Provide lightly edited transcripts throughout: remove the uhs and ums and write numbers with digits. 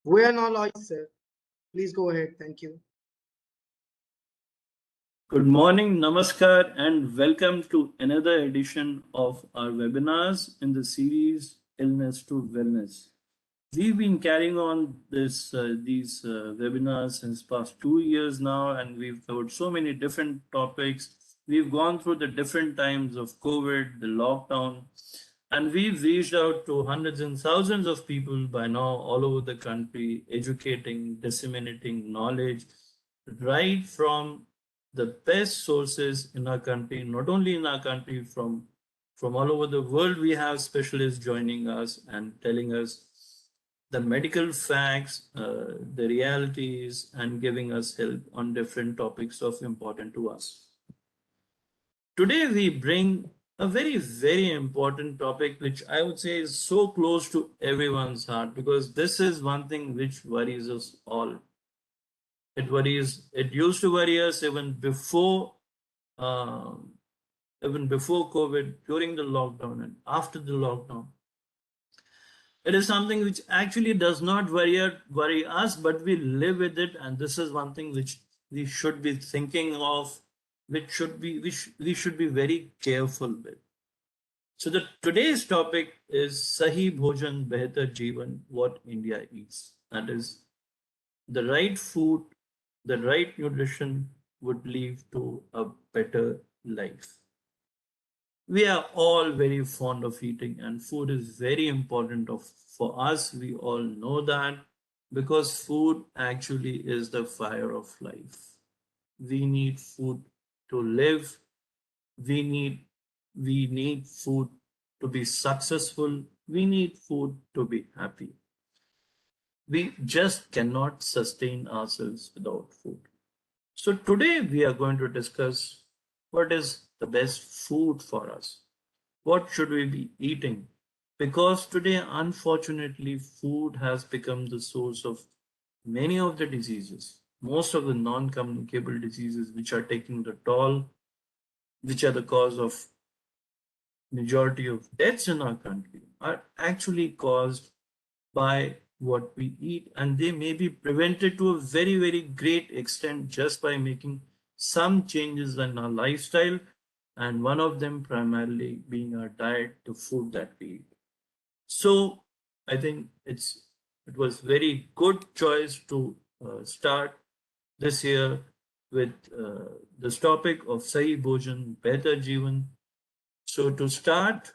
We are now live, sir. Please go ahead. Thank you. Good morning, namaskar, and welcome to another edition of our webinars in the series Illness to Wellness. We've been carrying on these webinars since past 2 years now, and we've covered so many different topics. We've gone through the different times of COVID, the lockdown, and we've reached out to hundreds and thousands of people by now all over the country, educating, disseminating knowledge right from the best sources in our country, not only in our country, from all over the world. We have specialists joining us and telling us the medical facts, the realities, and giving us help on different topics of important to us. Today we bring a very, very important topic, which I would say is so close to everyone's heart, because this is one thing which worries us all. It used to worry us even before COVID, during the lockdown and after the lockdown. It is something which actually does not worry us, but we live with it, and this is one thing which we should be thinking of, which we should be very careful with. So today's topic is Sahi Bhojan, Behtar Jeevan, what India eats. That is, the right food, the right nutrition would lead to a better life. We are all very fond of eating, and food is very important for us. We all know that, because food actually is the fire of life. We need food to live. We need food to be successful. We need food to be happy. We just cannot sustain ourselves without food. So today we are going to discuss what is the best food for us. What should we be eating? Because today, unfortunately, food has become the source of many of the diseases, most of the non-communicable diseases which are taking the toll, which are the cause of majority of deaths in our country, are actually caused by what we eat, and they may be prevented to a very, very great extent just by making some changes in our lifestyle, and one of them primarily being our diet, the food that we eat. So I think it was very good choice to start this year with this topic of Sahi Bhojan, Behtar Jeevan. So to start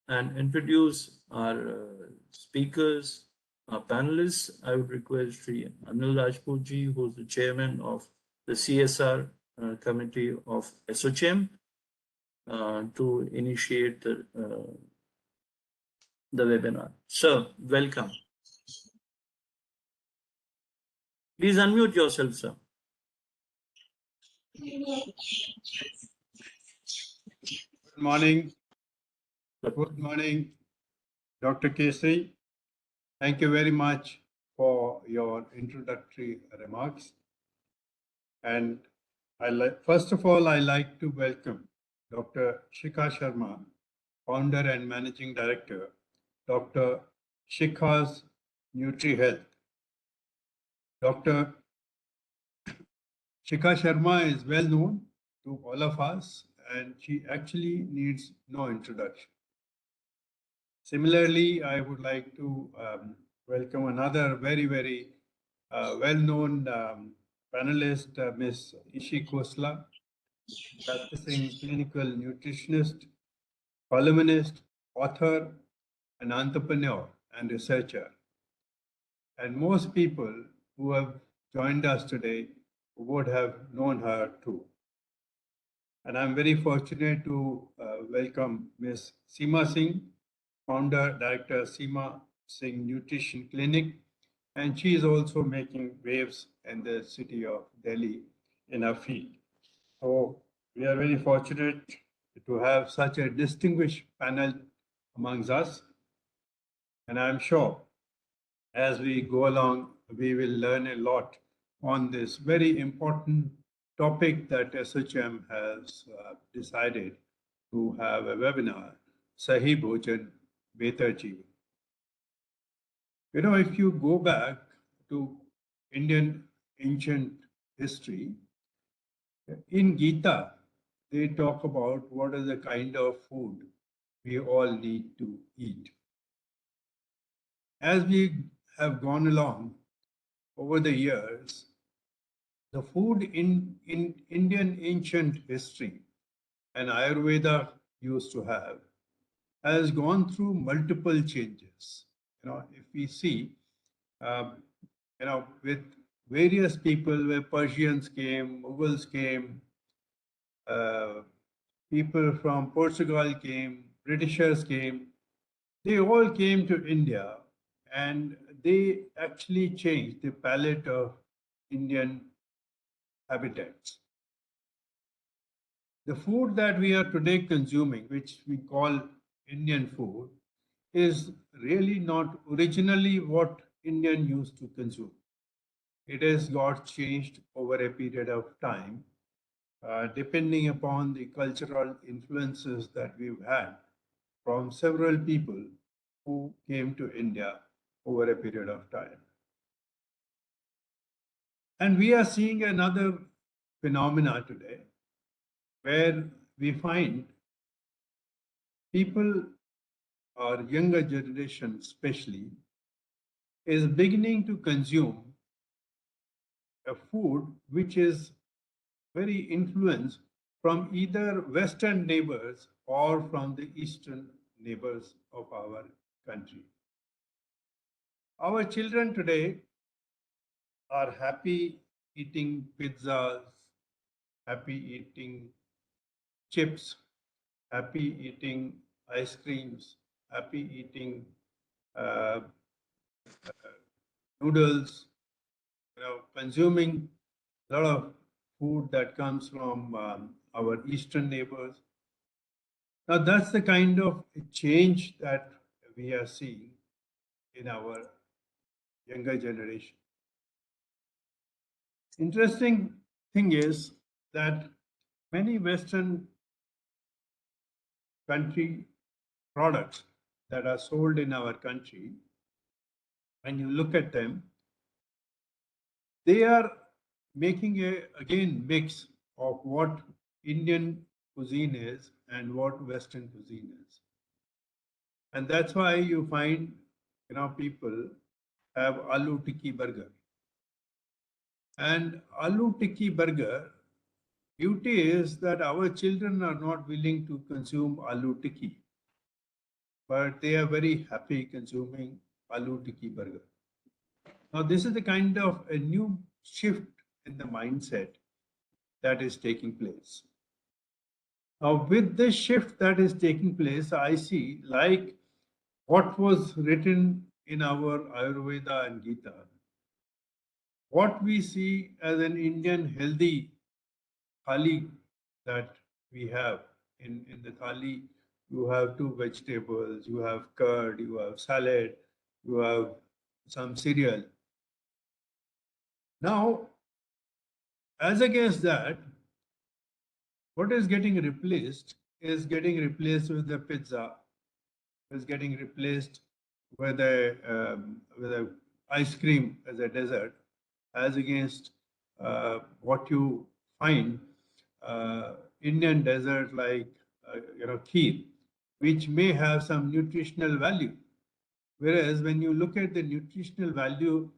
and introduce our speakers, our panelists, I would request Sri Anil Rajputji, who is the chairman of the CSR committee of ASSOCHAM, to initiate the webinar. Sir, welcome. Please unmute yourself, sir. Good morning. Good morning, Dr. Kesri. Thank you very much for your introductory remarks. And first of all, I like to welcome Dr. Shikha Sharma, founder and managing director, Dr. Shikha's NutriHealth. Dr. Shikha Sharma is well known to all of us, and she actually needs no introduction. Similarly, I would like to welcome another very, very well-known panelist, Ms. Ishi Khosla, practicing clinical nutritionist, columnist, author, an entrepreneur and researcher. And most people who have joined us today would have known her too. And I'm very fortunate to welcome Ms. Seema Singh, founder, director, Seema Singh Nutrition Clinic, and she is also making waves in the city of Delhi in her field. So we are very fortunate to have such a distinguished panel amongst us. And I'm sure as we go along, we will learn a lot on this very important topic that ASSOCHAM has decided to have a webinar, Sahi Bhojan, Behtar Jeevan. You know, if you go back to Indian ancient history, in Gita, they talk about what is the kind of food we all need to eat. As we have gone along over the years, the food in Indian ancient history and Ayurveda used to have has gone through multiple changes. If we see, um, with various people, where Persians came, Mughals came, uh, people from Portugal came, Britishers came, they all came to India and they actually changed the palette of Indian habitats. The food that we are today consuming, which we call Indian food, is really not originally what Indian used to consume. It has got changed over a period of time, depending upon the cultural influences that we've had from several people who came to India over a period of time. And we are seeing another phenomena today where we find people, our younger generation especially, is beginning to consume a food which is very influenced from either Western neighbors or from the Eastern neighbors of our country. Our children today are happy eating pizzas, happy eating chips, happy eating ice creams, happy eating uh, noodles, consuming a lot of food that comes from our eastern neighbors. Now, that's the kind of change that we are seeing in our younger generation. Interesting thing is that many Western country products that are sold in our country, when you look at them, they are making a again mix of what Indian cuisine is and what Western cuisine is. And that's why you find, people have aloo tikki burger. And aloo tikki burger, beauty is that our children are not willing to consume aloo tikki, but they are very happy consuming aloo tikki burger. Now, this is the kind of a new shift in the mindset that is taking place. Now, with this shift that is taking place, I see like what was written in our Ayurveda and Gita, what we see as an Indian healthy thali that we have. In the thali, you have two vegetables, you have curd, you have salad, you have some cereal. Now, as against that, what is getting replaced is getting replaced with the pizza, is getting replaced with a ice cream as a dessert, as against what you find Indian dessert like kheer, which may have some nutritional value. Whereas when you look at the nutritional value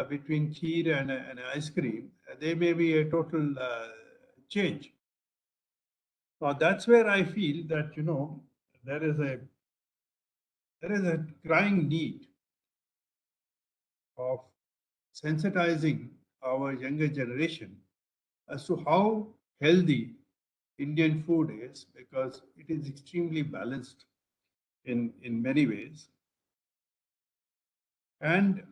between kheer and ice cream, there may be a total change. Now that's where I feel that there is a crying need of sensitizing our younger generation as to how healthy Indian food is, because it is extremely balanced in many ways. And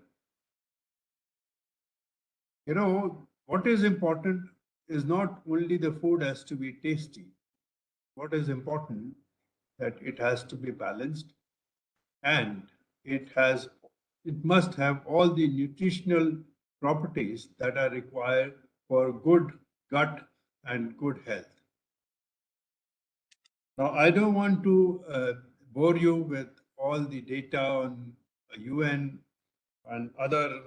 what is important is not only the food has to be tasty. What is important that it has to be balanced, and it must have all the nutritional properties that are required for good gut and good health. Now, I don't want to bore you with all the data on UN and other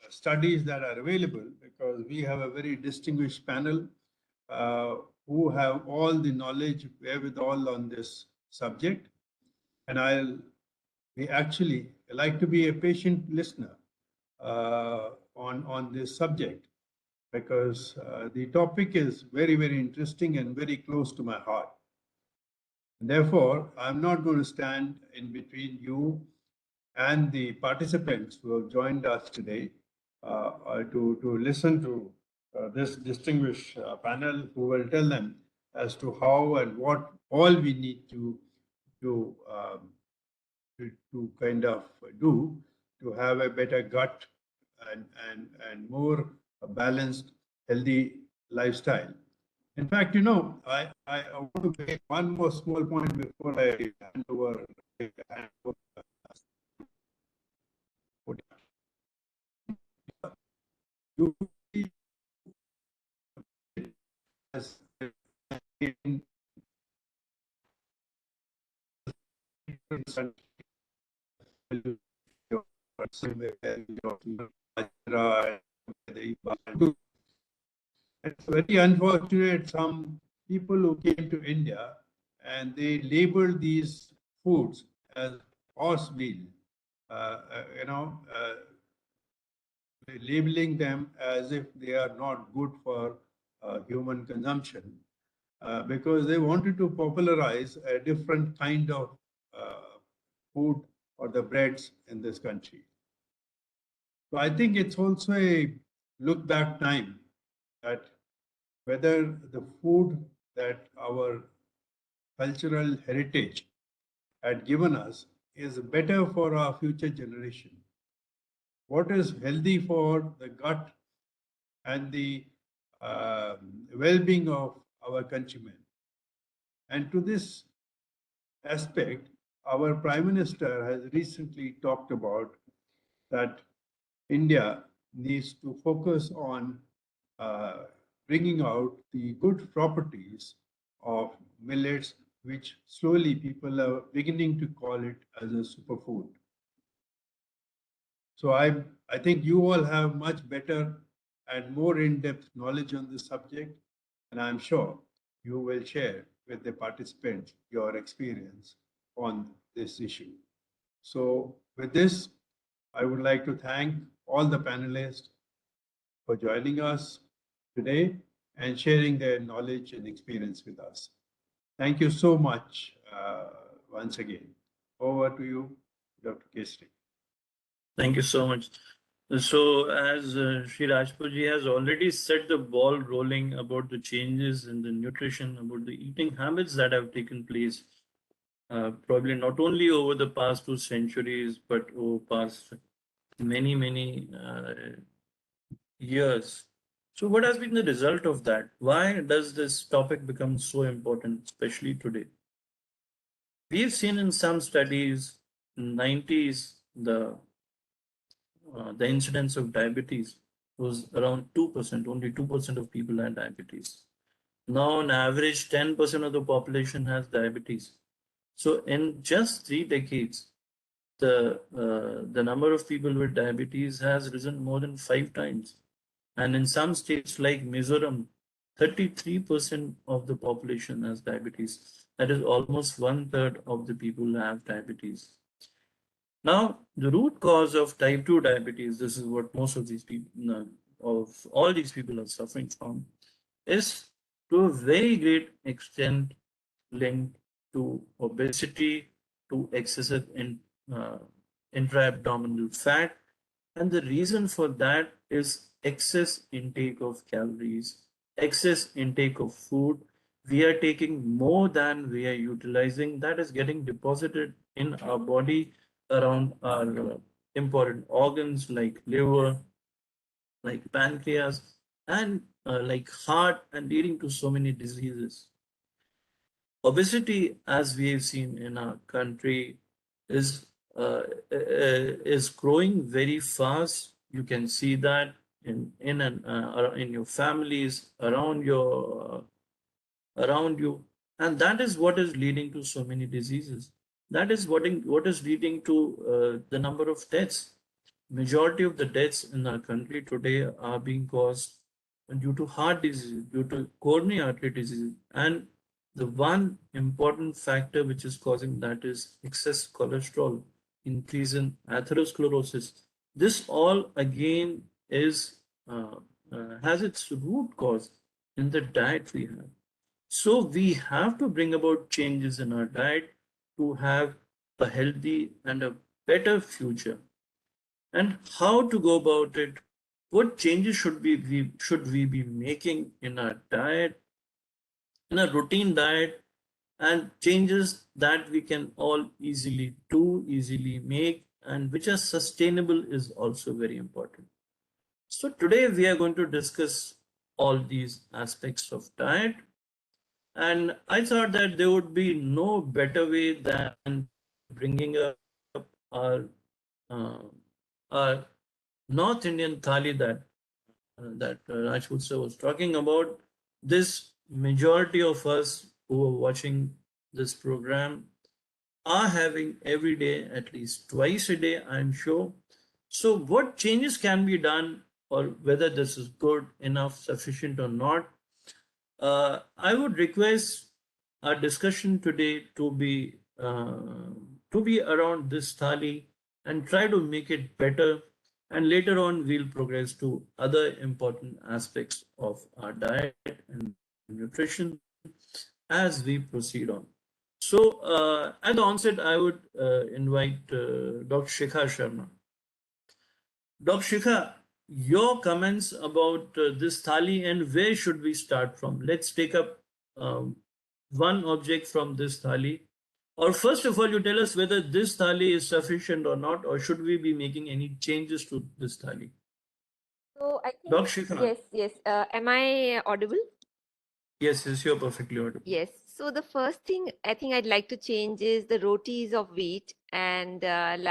studies that are available, because we have a very distinguished panel uh, who have all the knowledge wherewithal on this subject. And I'll be actually like to be a patient listener on this subject, because the topic is very, very interesting and very close to my heart. Therefore, I'm not going to stand in between you and the participants who have joined us today to listen to this distinguished panel, who will tell them as to how and what all we need to, um, to kind of do to have a better gut and more balanced, healthy lifestyle. In fact, I want to make one more small point before I hand over. You as in it's very unfortunate. Some people who came to India and they labeled these foods as horse meal. You know, labeling them as if they are not good for human consumption, because they wanted to popularize a different kind of food or the breads in this country. So I think it's also a look back time that whether the food that our cultural heritage had given us is better for our future generation. What is healthy for the gut and the well-being of our countrymen. And to this aspect, our Prime Minister has recently talked about that India needs to focus on bringing out the good properties of millets, which slowly people are beginning to call it as a superfood. So I think you all have much better and more in-depth knowledge on this subject, and I'm sure you will share with the participants your experience on this issue. So with this, I would like to thank all the panelists for joining us today and sharing their knowledge and experience with us. Thank you so much once again. Over to you, Dr. Kestri. Thank you so much. So, as Sri Rajputji has already set the ball rolling about the changes in the nutrition, about the eating habits that have taken place, probably not only over the past 2 centuries, but over past many, many years. So, what has been the result of that? Why does this topic become so important, especially today? We've seen in some studies, in 90s, the incidence of diabetes was around 2%. Only 2% of people had diabetes. Now, on average, 10% of the population has diabetes. So, in just 3 decades, the number of people with diabetes has risen more than 5 times. And in some states like Mizoram, 33% of the population has diabetes. That is almost 1/3 of the people have diabetes. Now, the root cause of type 2 diabetes, this is what most of these people, of all these people are suffering from, is to a very great extent linked to obesity, to excessive uh, intra-abdominal fat. And the reason for that is excess intake of calories, excess intake of food. We are taking more than we are utilizing. That is getting deposited in our body around our important organs like liver, like pancreas, and like heart, and leading to so many diseases. Obesity, as we have seen in our country, is is growing very fast. You can see that in your families, around you, and that is what is leading to so many diseases. That is what is leading to the number of deaths. majority of the deaths in our country today are being caused due to heart disease, due to coronary artery disease, and the one important factor which is causing that is excess cholesterol, increase in atherosclerosis. This all again is has its root cause in the diet we have. So we have to bring about changes in our diet to have a healthy and a better future. And how to go about it? What changes should we be making in our diet, in a routine diet, and changes that we can all easily do, easily make, and which are sustainable is also very important. So today we are going to discuss all these aspects of diet. And I thought that there would be no better way than bringing up our, uh, our North Indian thali that Rajput sir was talking about. This majority of us who are watching this program are having every day, at least twice a day, I'm sure. So, what changes can be done, or whether this is good enough, sufficient, or not? I would request our discussion today to be around this thali and try to make it better. And later on, we'll progress to other important aspects of our diet and nutrition as we proceed on. So, at the onset, I would invite Dr. Shikha Sharma. Dr. Shikha, your comments about this thali and where should we start from? Let's take up um, one object from this thali. Or first of all, you tell us whether this thali is sufficient or not, or should we be making any changes to this thali? So I think, Dr. Shikha. yes, yes. Am I audible? Yes, you're perfectly audible. Yes. So the first thing I think I'd like to change is the rotis of wheat. And Mr.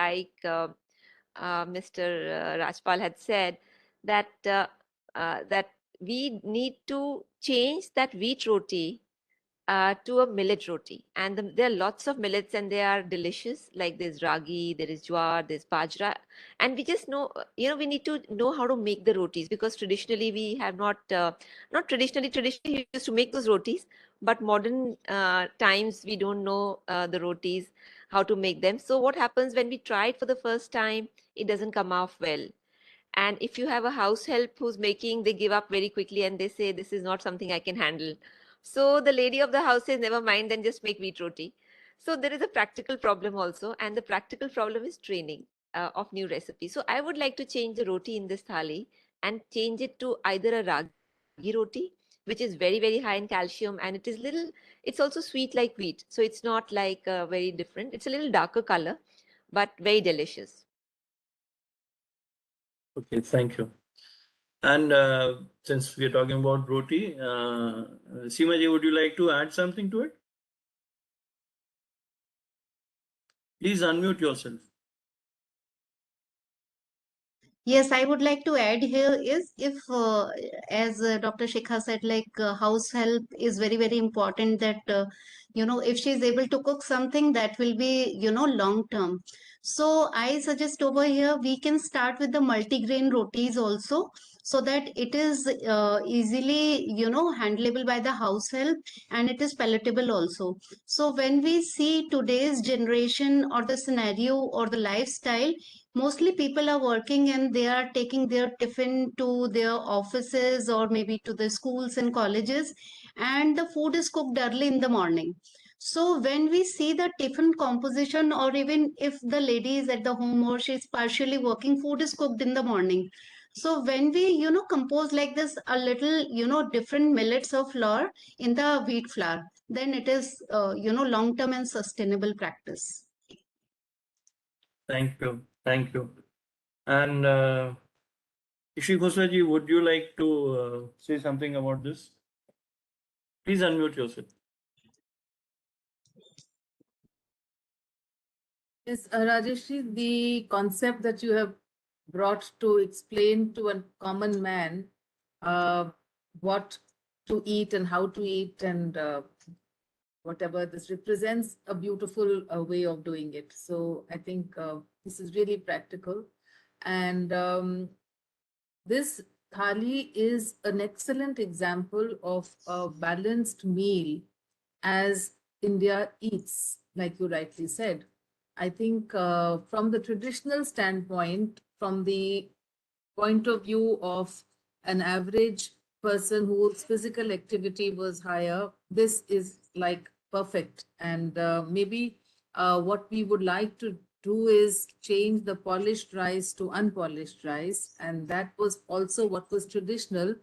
Rajpal had said that that we need to change that wheat roti to a millet roti. And there are lots of millets and they are delicious. Like there's ragi, there is jowar, there's bajra. And we just know, we need to know how to make the rotis because traditionally we have not traditionally we used to make those rotis, but modern times we don't know the rotis, how to make them. So what happens when we try it for the first time, it doesn't come off well. And if you have a house help who's making, they give up very quickly and they say, this is not something I can handle. So the lady of the house says, never mind, then just make wheat roti. So there is a practical problem also. And the practical problem is training of new recipes. So I would like to change the roti in this thali and change it to either a ragi roti, which is very, very high in calcium. And it's also sweet like wheat. So it's not like very different. It's a little darker color, but very delicious. Okay, thank you. And since we are talking about roti, Seemaji, would you like to add something to it? Please unmute yourself. Yes, I would like to add here is if, as Dr. Shikha said, like house help is very, very important that, if she is able to cook something that will be, long term. So I suggest over here, we can start with the multigrain rotis also so that it is easily, handleable by the house help and it is palatable also. So when we see today's generation or the scenario or the lifestyle, mostly people are working and they are taking their tiffin to their offices or maybe to the schools and colleges, and the food is cooked early in the morning. So when we see the tiffin composition, or even if the lady is at the home or she's partially working, food is cooked in the morning. So when we, compose like this a little, different millets of flour in the wheat flour, then it is, long term and sustainable practice. Thank you. Thank you. And Ishi Khosla would you like to say something about this? Please unmute yourself. Yes, Rajeshri, the concept that you have brought to explain to a common man what to eat and how to eat and whatever, this represents a beautiful way of doing it. So I think this is really practical. And this thali is an excellent example of a balanced meal as India eats, like you rightly said. I think from the traditional standpoint, from the point of view of an average person whose physical activity was higher, this is like perfect. And maybe what we would like to do is change the polished rice to unpolished rice. And that was also what was traditional.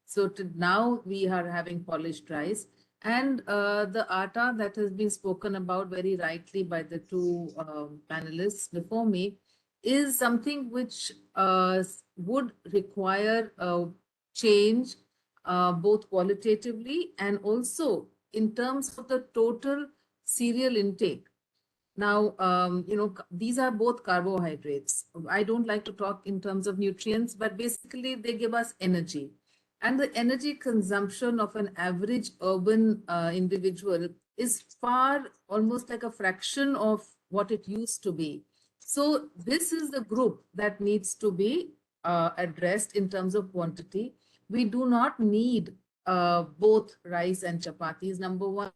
So now we are having polished rice. And the atta that has been spoken about very rightly by the two panelists before me is something which would require change both qualitatively and also in terms of the total cereal intake. Now, these are both carbohydrates. I don't like to talk in terms of nutrients, but basically they give us energy. And the energy consumption of an average urban individual is far, almost like a fraction of what it used to be. So this is the group that needs to be addressed in terms of quantity. We do not need both rice and chapatis, number one.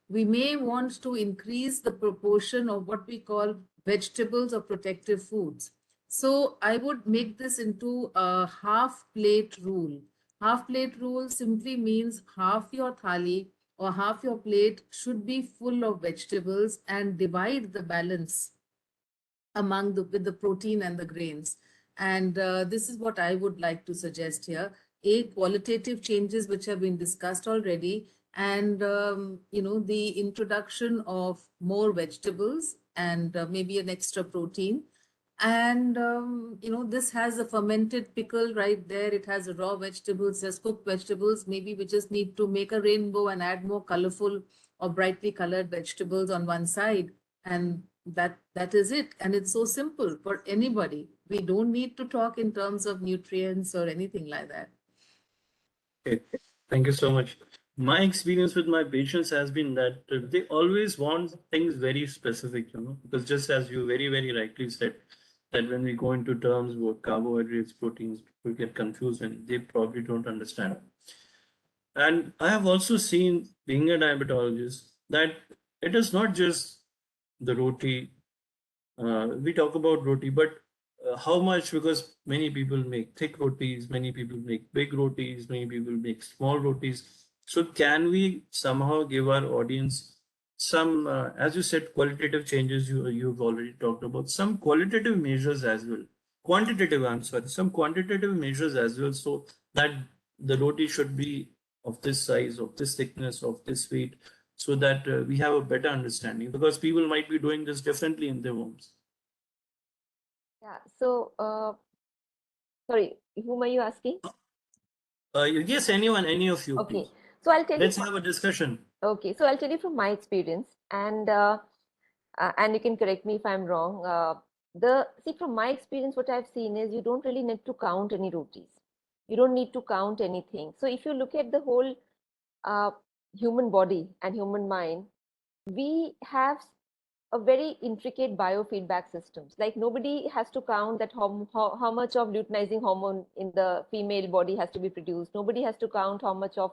We may want to increase the proportion of what we call vegetables or protective foods. So I would make this into a half plate rule. Half plate rule simply means half your thali or half your plate should be full of vegetables and divide the balance among with the protein and the grains. And this is what I would like to suggest here. Qualitative changes which have been discussed already, and the introduction of more vegetables and maybe an extra protein. And this has a fermented pickle right there. It has raw vegetables, there's cooked vegetables. Maybe we just need to make a rainbow and add more colorful or brightly colored vegetables on one side, and that is it. And it's so simple for anybody. We don't need to talk in terms of nutrients or anything like that. Okay, thank you so much. My experience with my patients has been that they always want things very specific, because just as you very, very rightly said, that when we go into terms about carbohydrates, proteins, people get confused and they probably don't understand. And I have also seen, being a diabetologist, that it is not just the roti. We talk about roti, but how much? Because many people make thick rotis, many people make big rotis, many people make small rotis. So can we somehow give our audience some, as you said, qualitative changes you've already talked about, some qualitative measures as well. Quantitative, I'm sorry, some quantitative measures as well, so that the roti should be of this size, of this thickness, of this weight, so that we have a better understanding, because people might be doing this differently in their homes. Yeah. So, sorry, whom are you asking? Yes, anyone, any of you, Okay. please. So I'll tell Let's you. have a discussion. Okay. So I'll tell you from my experience, and you can correct me if I'm wrong. From my experience, what I've seen is you don't really need to count any rotis. You don't need to count anything. So if you look at the whole human body and human mind, we have a very intricate biofeedback systems. Like nobody has to count that how much of luteinizing hormone in the female body has to be produced. Nobody has to count how much of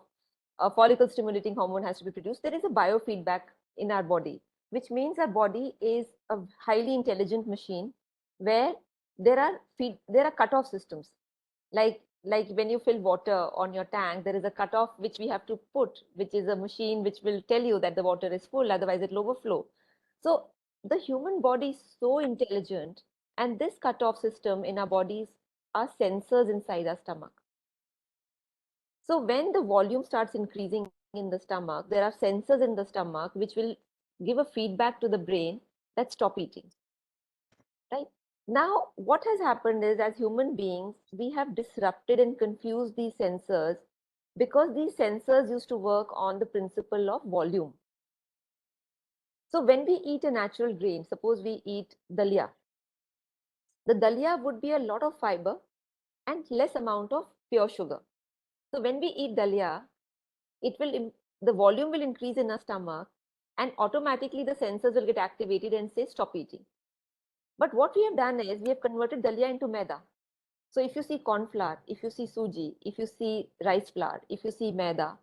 follicle stimulating hormone has to be produced. There is a biofeedback in our body, which means our body is a highly intelligent machine where there are cutoff systems. Like when you fill water on your tank, there is a cutoff which we have to put, which is a machine which will tell you that the water is full, otherwise it will overflow. So the human body is so intelligent, and this cutoff system in our bodies are sensors inside our stomach. So when the volume starts increasing in the stomach, there are sensors in the stomach which will give a feedback to the brain that stop eating. Right? Now, what has happened is, as human beings, we have disrupted and confused these sensors because these sensors used to work on the principle of volume. So when we eat a natural grain, suppose we eat dalia, the dalia would be a lot of fiber and less amount of pure sugar. So when we eat dalia, the volume will increase in our stomach, and automatically the sensors will get activated and say stop eating. But what we have done is we have converted dalia into maida. So if you see corn flour, if you see suji, if you see rice flour, if you see maida,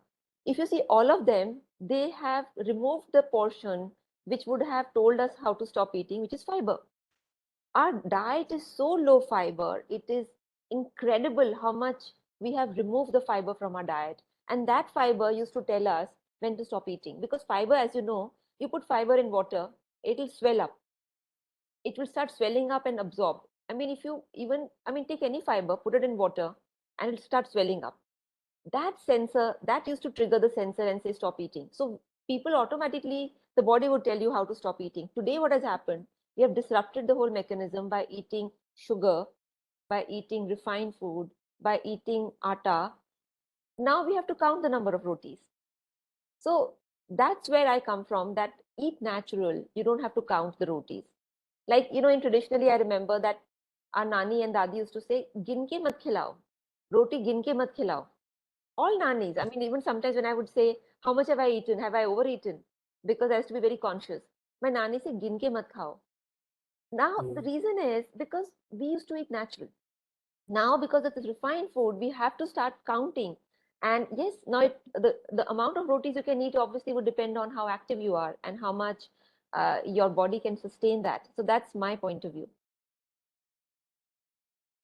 if you see all of them, they have removed the portion which would have told us how to stop eating, which is fiber. Our diet is so low fiber, it is incredible how much we have removed the fiber from our diet. And that fiber used to tell us when to stop eating. Because fiber, as you know, you put fiber in water, it will swell up. It will start swelling up and absorb. I mean, if you even, I mean, take any fiber, put it in water, and it'll start swelling up. That sensor, that used to trigger the sensor and say stop eating. So people automatically, the body would tell you how to stop eating. Today, what has happened? We have disrupted the whole mechanism by eating sugar, by eating refined food, by eating atta. Now we have to count the number of rotis. So that's where I come from, that eat natural. You don't have to count the rotis. Like, you know, in traditionally, I remember that our nani and dadi used to say, ginke mat khilao. Roti ginke mat khilao. All nannies. I mean, even sometimes when I would say, how much have I eaten? Have I overeaten? Because I used to be very conscious. My nanny said, ginke mat khao. Now, the reason is because we used to eat natural. Now, because of this refined food, we have to start counting. And yes, now the amount of rotis you can eat obviously would depend on how active you are and how much your body can sustain that. So that's my point of view.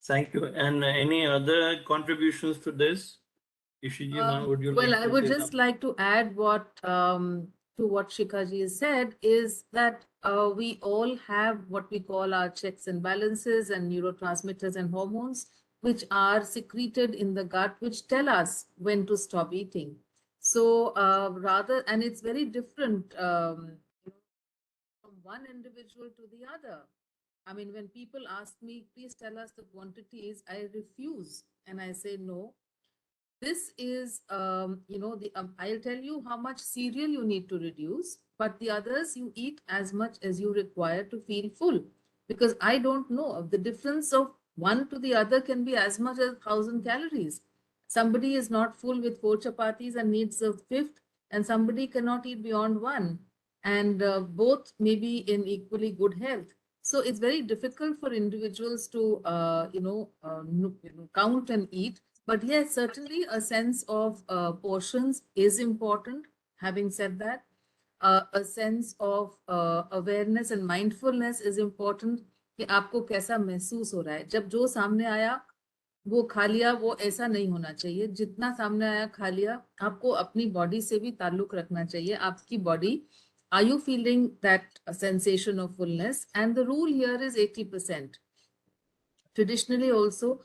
Thank you. And any other contributions to this? Ishiji, ma'am, would you Well, like I to would say just something? like to add what to what Shikhaji has said is that we all have what we call our checks and balances and neurotransmitters and hormones, which are secreted in the gut, which tell us when to stop eating. So and it's very different from one individual to the other. I mean, when people ask me, please tell us the quantities, I refuse and I say no. This is, I'll tell you how much cereal you need to reduce, but the others you eat as much as you require to feel full. Because I don't know, the difference of one to the other can be as much as 1,000 calories. Somebody is not full with 4 chapatis and needs a fifth, and somebody cannot eat beyond one. And both may be in equally good health. So it's very difficult for individuals to, count and eat. But yes, certainly a sense of portions is important. Having said that, a sense of awareness and mindfulness is important कि आपको कैसा महसूस हो रहा है जब जो सामने आया वो खा लिया वो ऐसा नहीं होना चाहिए जितना सामने आया खा लिया आपको अपनी बॉडी से भी ताल्लुक रखना चाहिए आपकी body are you feeling that sensation of fullness and the rule here is 80%. Traditionally also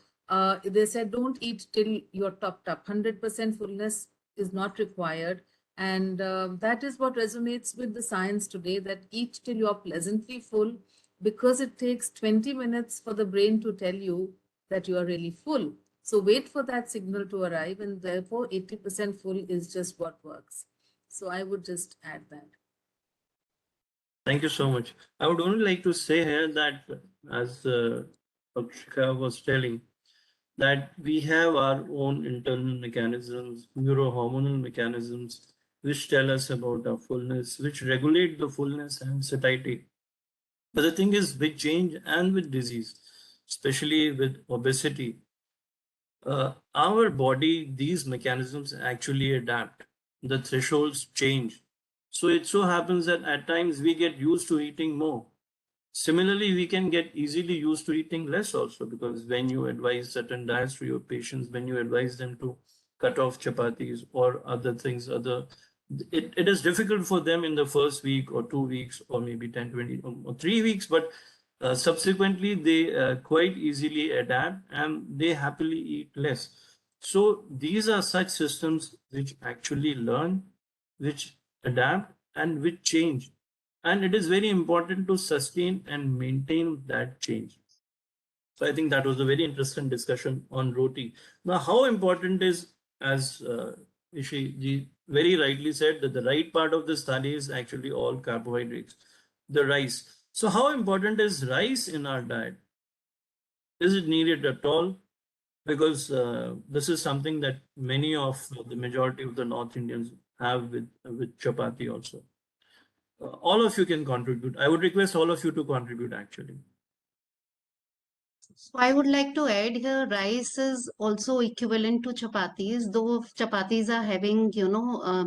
they said don't eat till you're topped up. 100% fullness is not required. And that is what resonates with the science today, that eat till you're pleasantly full, because it takes 20 minutes for the brain to tell you that you are really full. So wait for that signal to arrive, and therefore 80% full is just what works. So I would just add that. Thank you so much. I would only like to say here that, as Shikha was telling, that we have our own internal mechanisms, neurohormonal mechanisms, which tell us about our fullness, which regulate the fullness and satiety. But the thing is, with change and with disease, especially with obesity, our body, these mechanisms actually adapt. The thresholds change. So it so happens that at times we get used to eating more. Similarly, we can get easily used to eating less also, because when you advise certain diets to your patients, when you advise them to cut off chapatis or other things, it is difficult for them in the first week or 2 weeks or maybe 10, 20 or 3 weeks, but subsequently they quite easily adapt and they happily eat less. So these are such systems which actually learn, which adapt and which change. And it is very important to sustain and maintain that change. So I think that was a very interesting discussion on roti. Now, how important is, as Ishi ji very rightly said, that the right part of this thali is actually all carbohydrates, the rice. So how important is rice in our diet? Is it needed at all? Because this is something that many of the majority of the North Indians have with chapati also. All of you can contribute. I would request all of you to contribute actually. So I would like to add here, rice is also equivalent to chapatis, though chapatis are having,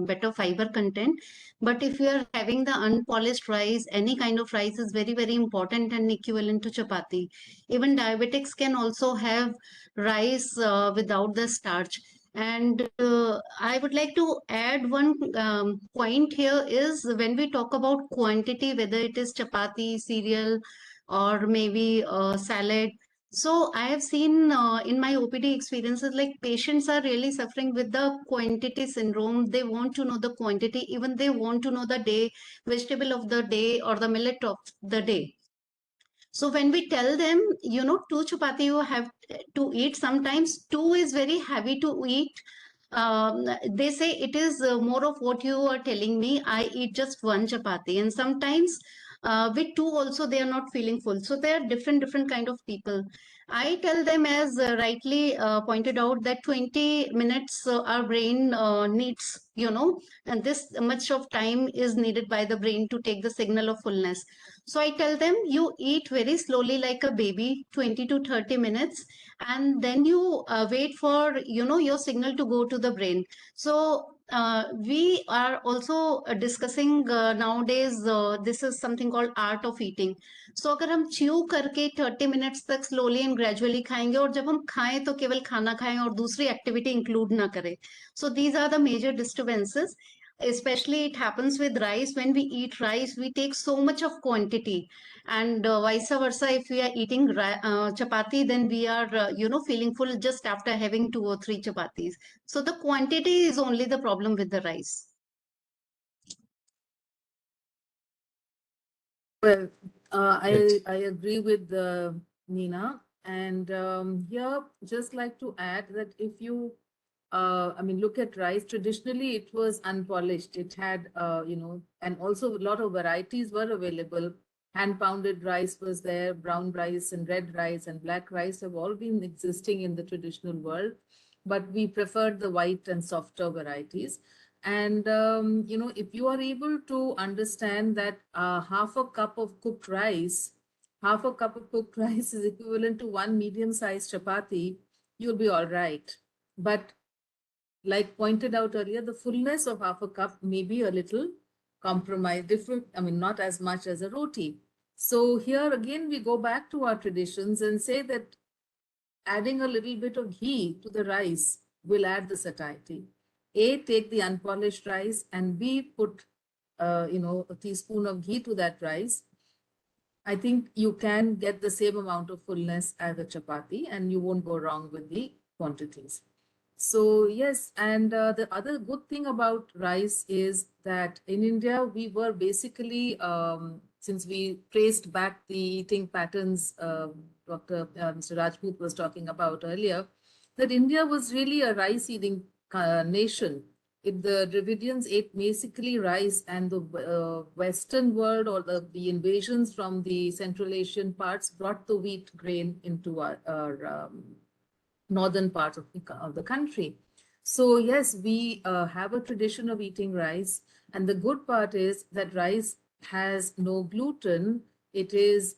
better fiber content. But if you are having the unpolished rice, any kind of rice is very, very important and equivalent to chapati. Even diabetics can also have rice without the starch. And I would like to add one point here is when we talk about quantity, whether it is chapati, cereal, or maybe salad. So I have seen in my OPD experiences, like patients are really suffering with the quantity syndrome. They want to know the quantity, even they want to know the day, vegetable of the day or the millet of the day. So when we tell them, two chapati you have to eat, sometimes two is very heavy to eat. They say it is more of what you are telling me. I eat just one chapati, and sometimes with two also they are not feeling full. So there are different kind of people. I tell them, as rightly pointed out, that 20 minutes our brain needs, and this much of time is needed by the brain to take the signal of fullness. So I tell them, you eat very slowly like a baby, 20 to 30 minutes, and then you wait for, your signal to go to the brain. So we are also discussing nowadays, this is something called art of eating. So अगर हम chew करके 30 minutes तक slowly and gradually खाएंगे, और जब हम खाएं तो केवल खाना खाएं और दूसरी एक्टिविटी इंक्लूड ना करें. So these are the major disturbances. Especially it happens with rice. When we eat rice, we take so much of quantity, and vice versa. If we are eating chapati, then we are feeling full just after having 2 or 3 chapatis. So the quantity is only the problem with the rice. Well, Yes. I agree with Nina, and here just like to add that if you I mean, look at rice. Traditionally, it was unpolished. It had, and also a lot of varieties were available. Hand pounded rice was there, brown rice and red rice and black rice have all been existing in the traditional world, but we preferred the white and softer varieties. And, if you are able to understand that half a cup of cooked rice, half a cup of cooked rice is equivalent to one medium-sized chapati, you'll be all right. But like pointed out earlier, the fullness of half a cup may be a little compromised, different, I mean, not as much as a roti. So here again, we go back to our traditions and say that adding a little bit of ghee to the rice will add the satiety. A, take the unpolished rice, and B, put, a teaspoon of ghee to that rice. I think you can get the same amount of fullness as a chapati, and you won't go wrong with the quantities. So yes, and the other good thing about rice is that in India, we were basically, since we traced back the eating patterns Mr. Rajput was talking about earlier, that India was really a rice eating nation. The Dravidians ate basically rice, and the Western world, or the invasions from the Central Asian parts, brought the wheat grain into our northern part of the country. So yes, we have a tradition of eating rice, and the good part is that rice has no gluten. It is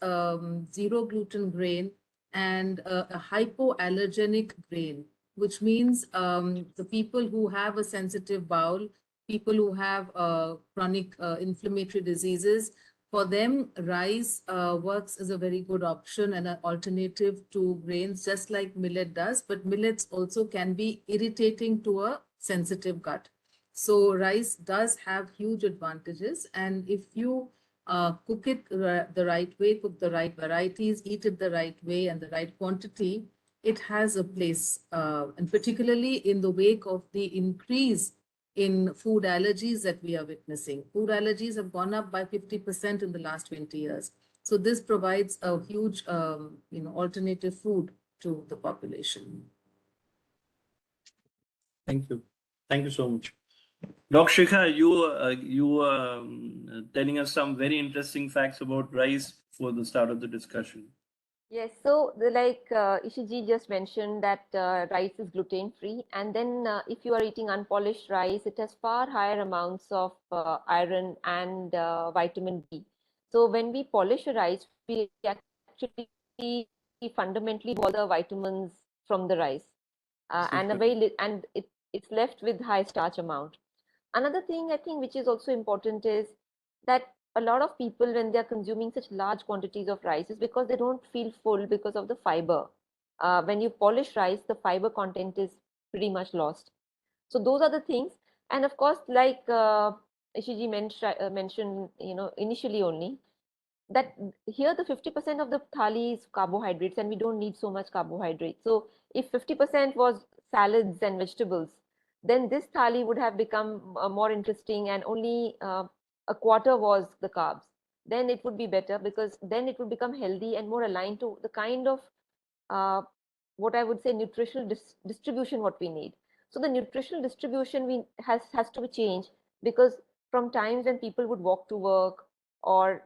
zero gluten grain and a hypoallergenic grain, which means the people who have a sensitive bowel, people who have chronic inflammatory diseases, for them, rice works as a very good option and an alternative to grains, just like millet does. But millets also can be irritating to a sensitive gut. So rice does have huge advantages. And if you cook it the right way, cook the right varieties, eat it the right way and the right quantity, it has a place. And particularly in the wake of the increase in food allergies that we are witnessing. Food allergies have gone up by 50% in the last 20 years. So this provides a huge, alternative food to the population. Thank you. Thank you so much. Dr. Shikha, you were telling us some very interesting facts about rice for the start of the discussion. Yes, so like Ishiji just mentioned that rice is gluten free, and then if you are eating unpolished rice, it has far higher amounts of iron and vitamin B. So when we polish a rice, we actually fundamentally all the vitamins from the rice, and it's left with high starch amount. Another thing I think which is also important is that a lot of people, when they are consuming such large quantities of rice, is because they don't feel full because of the fiber. When you polish rice, the fiber content is pretty much lost. So those are the things. And of course, like Ishiji mentioned, initially only, that here the 50% of the thali is carbohydrates, and we don't need so much carbohydrates. So if 50% was salads and vegetables, then this thali would have become more interesting, and only a quarter was the carbs. Then it would be better, because then it would become healthy and more aligned to the kind of what I would say nutritional distribution what we need. So the nutritional distribution has to be changed, because from times when people would walk to work, or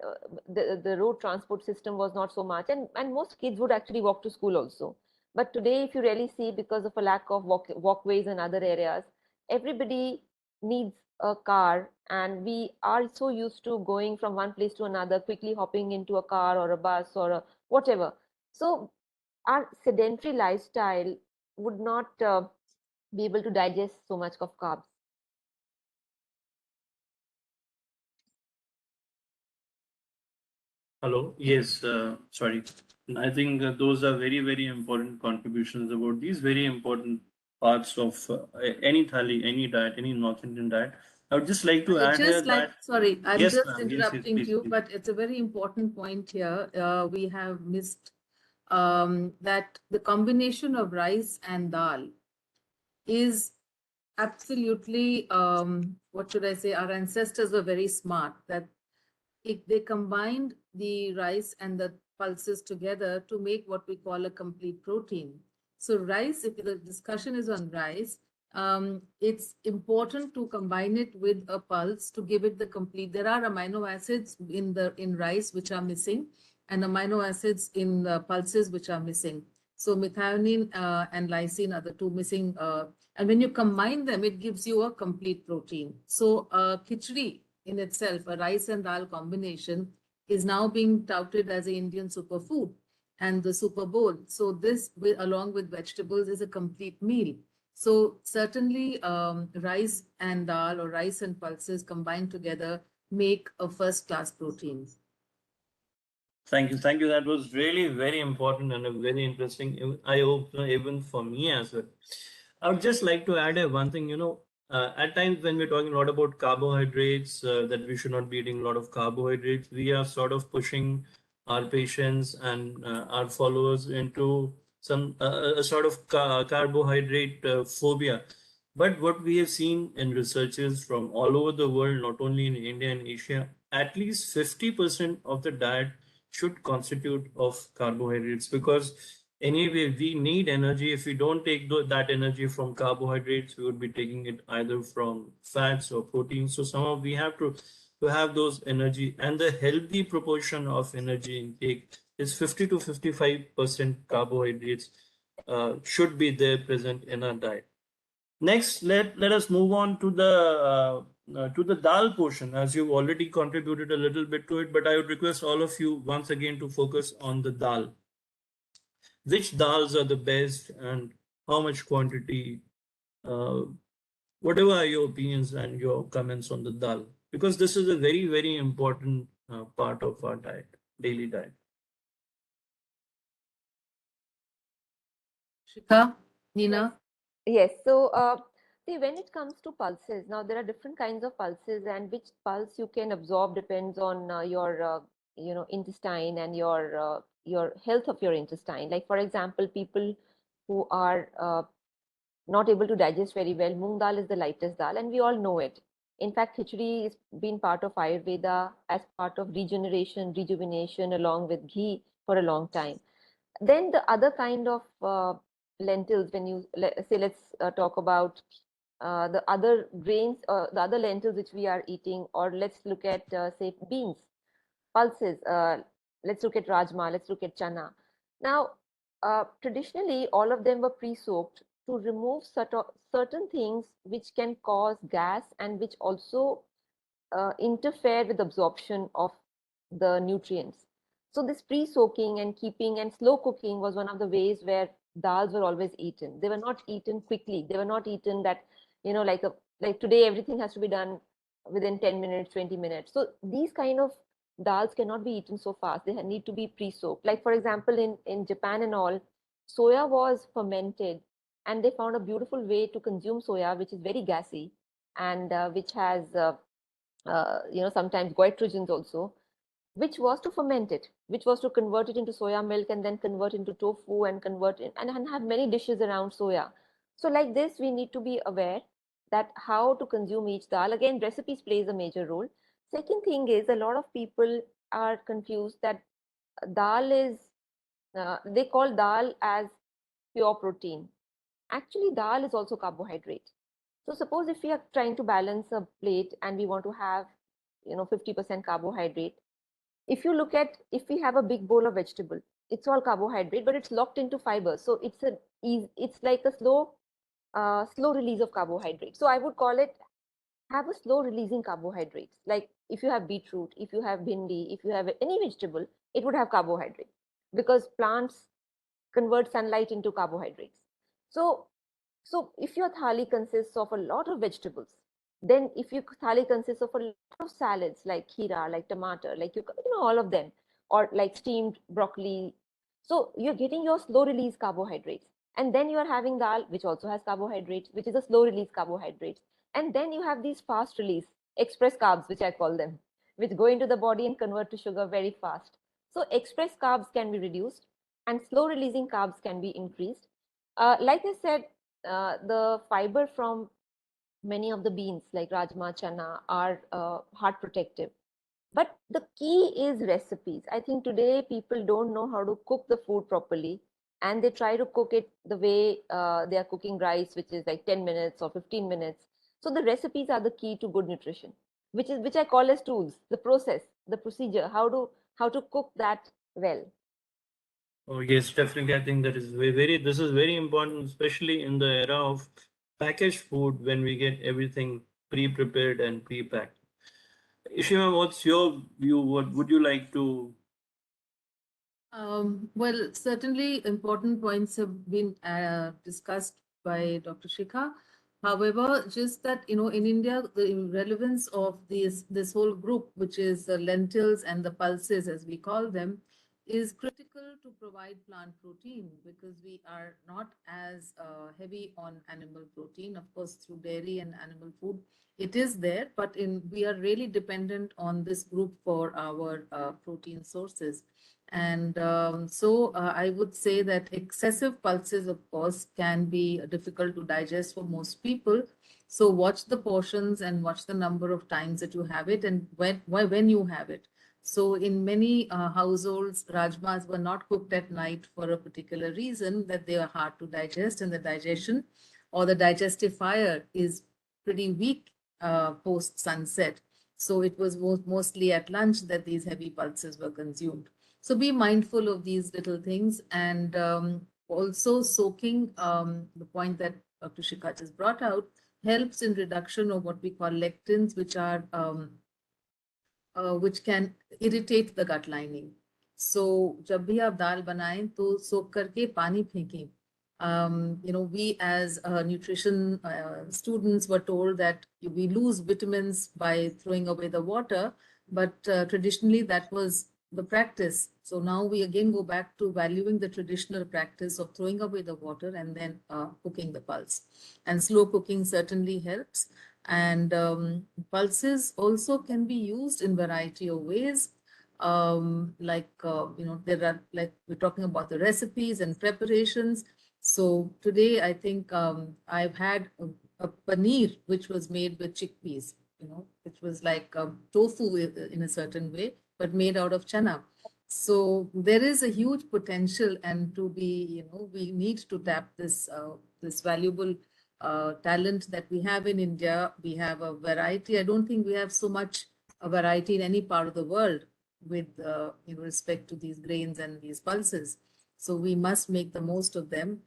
the road transport system was not so much, and most kids would actually walk to school also. But today, if you really see, because of a lack of walkways in other areas, everybody needs a car, and we are so used to going from one place to another, quickly hopping into a car or a bus or whatever. So our sedentary lifestyle would not be able to digest so much of carbs. Hello. Yes. Sorry. I think those are very, very important contributions about these very important parts of any thali, any diet, any North Indian diet. I would just like to I add here just like, that sorry, I'm yes, just ma'am. Yes, yes, interrupting please, you, please. but it's a very important point here. We have missed that the combination of rice and dal is absolutely, what should I say, our ancestors were very smart, that they combined the rice and the pulses together to make what we call a complete protein. So rice, if the discussion is on rice, it's important to combine it with a pulse to give it the complete. There are amino acids in rice which are missing, and amino acids in pulses which are missing. So methionine and lysine are the two missing. And when you combine them, it gives you a complete protein. So khichdi in itself, a rice and dal combination, is now being touted as an Indian superfood and the super bowl. So this, along with vegetables, is a complete meal. So certainly rice and dal, or rice and pulses combined together, make a first class protein. Thank you. Thank you. That was really very important and a very interesting eye-opener even for me as well. I would just like to add one thing, at times when we're talking a lot about carbohydrates, that we should not be eating a lot of carbohydrates, we are sort of pushing our patients and our followers into some a sort of carbohydrate phobia. But what we have seen in researches from all over the world, not only in India and Asia, at least 50% of the diet should constitute of carbohydrates, because anyway we need energy. If we don't take that energy from carbohydrates, we would be taking it either from fats or proteins. So some of we have to have those energy, and the healthy proportion of energy intake is 50 to 55% carbohydrates should be there present in our diet. Next, let us move on to the dal portion, as you've already contributed a little bit to it, but I would request all of you once again to focus on the dal. Which dals are the best, and how much quantity? Uh, whatever are your opinions and your comments on the dal, because this is a very, very important part of our diet, daily diet. Shikha, Nina? Yes. So, see, when it comes to pulses, now there are different kinds of pulses, and which pulse you can absorb depends on your, intestine, and your health of your intestine. Like, for example, people who are not able to digest very well, moong dal is the lightest dal, and we all know it. In fact, khichdi has been part of Ayurveda as part of regeneration, rejuvenation, along with ghee for a long time. Then the other kind of lentils, when you say, let's talk about the other grains, the other lentils which we are eating, or let's look at say beans, pulses. Let's look at rajma. Let's look at chana. Now, traditionally, all of them were pre-soaked to remove certain things which can cause gas, and which also interfere with absorption of the nutrients. So this pre-soaking and keeping and slow cooking was one of the ways where dals were always eaten. They were not eaten quickly. They were not eaten that, like today everything has to be done within 10 minutes, 20 minutes. So these kind of dals cannot be eaten so fast. They need to be pre-soaked. Like for example, in Japan and all, soya was fermented, and they found a beautiful way to consume soya, which is very gassy and which has sometimes goitrogens also, which was to ferment it, which was to convert it into soya milk and then convert into tofu and convert it and have many dishes around soya. So like this, we need to be aware that how to consume each dal. Again, recipes plays a major role. Second thing is, a lot of people are confused that dal is, they call dal as pure protein. Actually, dal is also carbohydrate. So suppose if we are trying to balance a plate and we want to have 50% carbohydrate, if you look at, if we have a big bowl of vegetable, it's all carbohydrate, but it's locked into fiber, so it's like a slow release of carbohydrate. So I would call it, have a slow releasing carbohydrates. Like if you have beetroot, if you have bhindi, if you have any vegetable, it would have carbohydrate, because plants convert sunlight into carbohydrates. So if your thali consists of a lot of vegetables, then if your thali consists of a lot of salads like kheera, like tomato, like all of them, or like steamed broccoli, so you're getting your slow release carbohydrates. And then you are having dal, which also has carbohydrates, which is a slow release carbohydrates. And then you have these fast release express carbs, which I call them, which go into the body and convert to sugar very fast. So express carbs can be reduced and slow releasing carbs can be increased. Like I said, the fiber from many of the beans like rajma, chana are heart protective. But the key is recipes. I think today people don't know how to cook the food properly, and they try to cook it the way they are cooking rice, which is like 10 minutes or 15 minutes. So the recipes are the key to good nutrition, which I call as tools, the process, the procedure, how to cook that well. Oh yes, definitely. I think that is this is very important, especially in the era of packaged food when we get everything pre-prepared and pre-packed. Ishima, what's your view? What would you like to? Well, certainly important points have been discussed by Dr. Shikha. However, just that, in India, the relevance of this whole group, which is the lentils and the pulses, as we call them, is critical to provide plant protein, because we are not as heavy on animal protein. Of course, through dairy and animal food, it is there, but we are really dependent on this group for our protein sources. And I would say that excessive pulses, of course, can be difficult to digest for most people. So watch the portions and watch the number of times that you have it and when you have it. So in many households, rajmas were not cooked at night for a particular reason, that they are hard to digest, and the digestion or the digestive fire is pretty weak post sunset. So it was mostly at lunch that these heavy pulses were consumed. So be mindful of these little things, and also soaking, the point that Dr. Shikha just brought out, helps in reduction of what we call lectins, which can irritate the gut lining. So जब भी आप दाल बनाएं तो सोख करके पानी फेंकें. We as nutrition students were told that we lose vitamins by throwing away the water, but traditionally that was the practice. So now we again go back to valuing the traditional practice of throwing away the water and then cooking the pulse. And slow cooking certainly helps. And pulses also can be used in variety of ways. There are, like we're talking about the recipes and preparations. So today I think I've had a paneer which was made with chickpeas, which was like tofu in a certain way, but made out of chana. So there is a huge potential, and to be, we need to tap this valuable talent that we have in India. We have a variety. I don't think we have so much a variety in any part of the world with respect to these grains and these pulses. So we must make the most of them.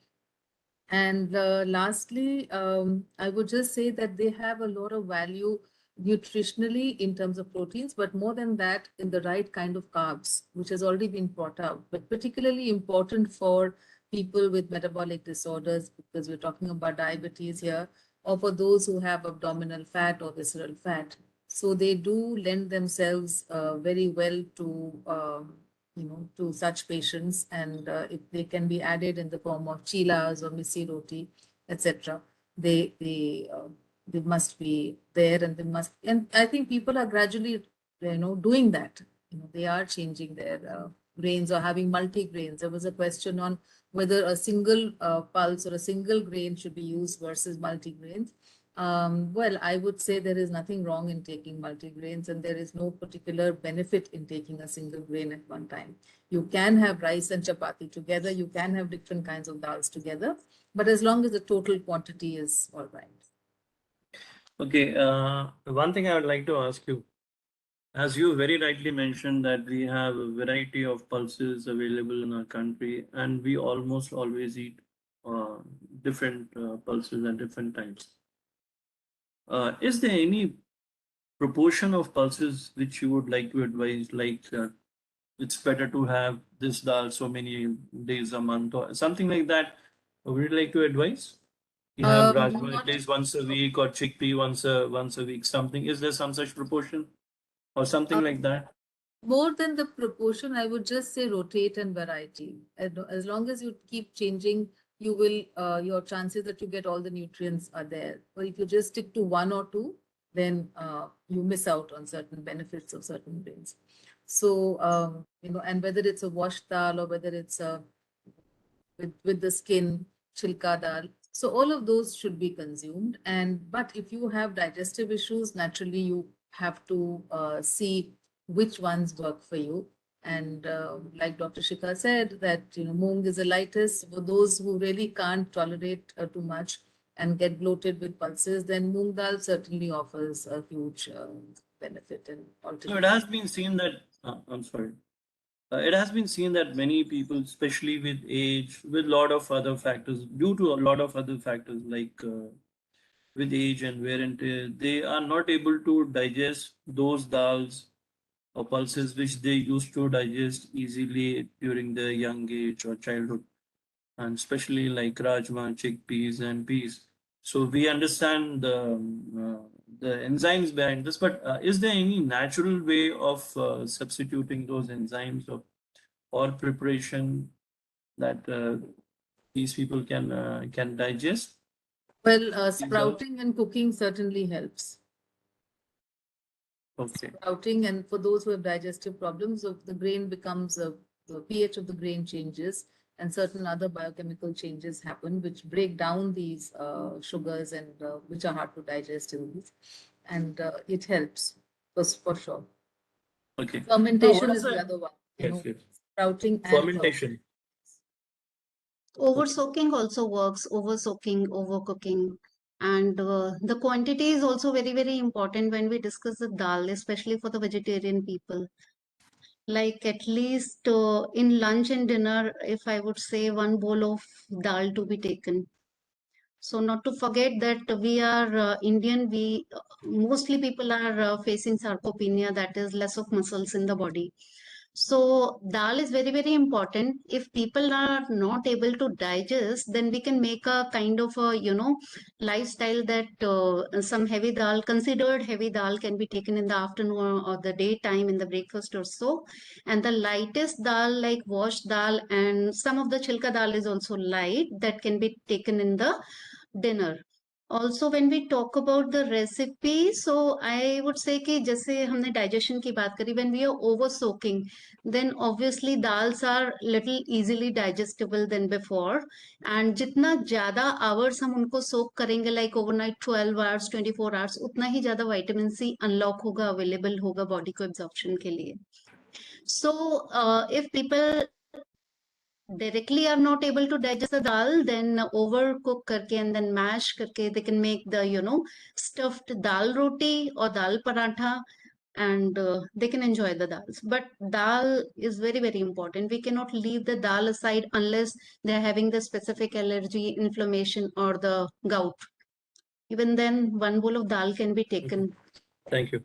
And lastly, I would just say that they have a lot of value nutritionally in terms of proteins, but more than that, in the right kind of carbs, which has already been brought out, but particularly important for people with metabolic disorders, because we're talking about diabetes here, or for those who have abdominal fat or visceral fat. So they do lend themselves very well to to such patients, and if they can be added in the form of chilas or misi roti, etc., they must be there, and they must. And I think people are gradually, doing that. They are changing their grains or having multi-grains. There was a question on whether a single pulse or a single grain should be used versus multi-grains. Well, I would say there is nothing wrong in taking multi-grains, and there is no particular benefit in taking a single grain at one time. You can have rice and chapati together, you can have different kinds of dals together, but as long as the total quantity is all right. Okay, one thing I would like to ask you, as you very rightly mentioned that we have a variety of pulses available in our country, and we almost always eat different pulses at different times. Is there any proportion of pulses which you would like to advise, like it's better to have this dal so many days a month or something like that? Would you like to advise? You have rajma at Not least once a week, or chickpea once a week, something. Is there some such proportion or something like that? more than the proportion, I would just say rotate and variety. As long as you keep changing, you will, your chances that you get all the nutrients are there. But if you just stick to one or two, then you miss out on certain benefits of certain grains. So, and whether it's a washed dal or whether it's a with the skin, chilka dal. So all of those should be consumed. But if you have digestive issues, naturally you have to see which ones work for you. And like Dr. Shikha said, that moong is the lightest. For those who really can't tolerate too much and get bloated with pulses, then moong dal certainly offers a huge benefit and No, it alternative. has been seen that, I'm sorry. It has been seen that many people, especially with age, with a lot of other factors, due to a lot of other factors like with age and wear and tear, they are not able to digest those dals or pulses which they used to digest easily during their young age or childhood, and especially like rajma, chickpeas, and peas. So we understand the enzymes behind this, but is there any natural way of substituting those enzymes or preparation that these people can digest? Well, These are sprouting and cooking certainly helps. okay. Sprouting, and for those who have digestive problems, of the grain becomes the pH of the grain changes, and certain other biochemical changes happen which break down these sugars and which are hard to digest in these, and it helps for sure. Okay. Fermentation What is is the it? other one. Yes, yes. Sprouting and Fermentation. Over soaking also works, over soaking, overcooking. And the quantity is also very, very important when we discuss the dal, especially for the vegetarian people. Like at least in lunch and dinner, if I would say one bowl of dal to be taken. So not to forget that we are Indian, we mostly people are facing sarcopenia, that is less of muscles in the body. So dal is very, very important. If people are not able to digest, then we can make a kind of a, lifestyle that some heavy dal, considered heavy dal can be taken in the afternoon or the daytime in the breakfast or so. And the lightest dal like washed dal and some of the chilka dal is also light that can be taken in the dinner. Also when we talk about the recipe, so I would say कि जैसे हमने digestion की बात करी, when we are over soaking, then obviously dals are little easily digestible than before, and जितना ज़्यादा hours हम उनको soak करेंगे like overnight 12 hours 24 hours, उतना ही ज़्यादा vitamin C unlock होगा, available होगा body को absorption के लिए. So if people directly are not able to digest the dal, then overcook karke and then mash karke, they can make the, stuffed dal roti or dal paratha, and they can enjoy the dals. But dal is very, very important. We cannot leave the dal aside unless they're having the specific allergy, inflammation, or the gout. Even then, one bowl of dal can be taken. Thank you.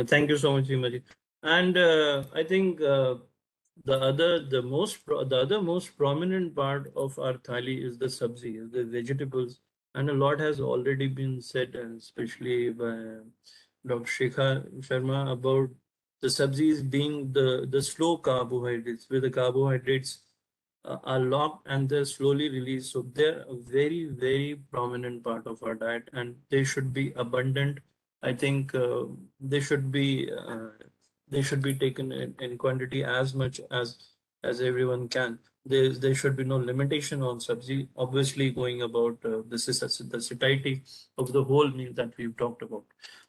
Thank you so much, Himaji. And I think the other most prominent part of our thali is the sabzi, is the vegetables, and a lot has already been said, and especially by Dr. Shekha Sharma, about the sabzis being the slow carbohydrates, where the carbohydrates are locked and they're slowly released. So they're a very, very prominent part of our diet, and they should be abundant. I think they should be taken in quantity as much as everyone can. There should be no limitation on sabzi. Obviously, going about this is the satiety of the whole meal that we've talked about.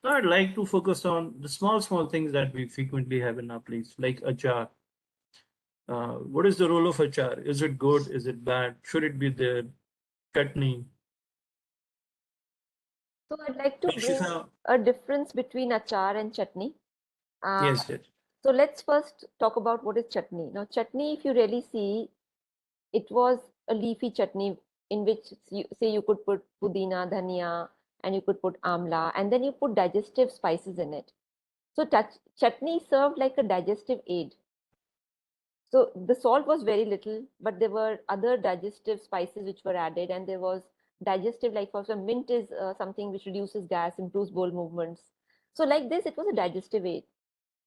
Now, I'd like to focus on the small things that we frequently have in our plates, like achar. What is the role of achar? Is it good? Is it bad? Should it be there? Chutney. So I'd like to bring Shikha, a difference between achar and chutney. yes, yes. So let's first talk about what is chutney. Now, chutney, if you really see, it was a leafy chutney in which you could put pudina, dhania, and you could put amla, and then you put digestive spices in it. So chutney served like a digestive aid. So the salt was very little, but there were other digestive spices which were added, and there was digestive, like for example, mint is something which reduces gas, improves bowel movements. So like this, it was a digestive aid.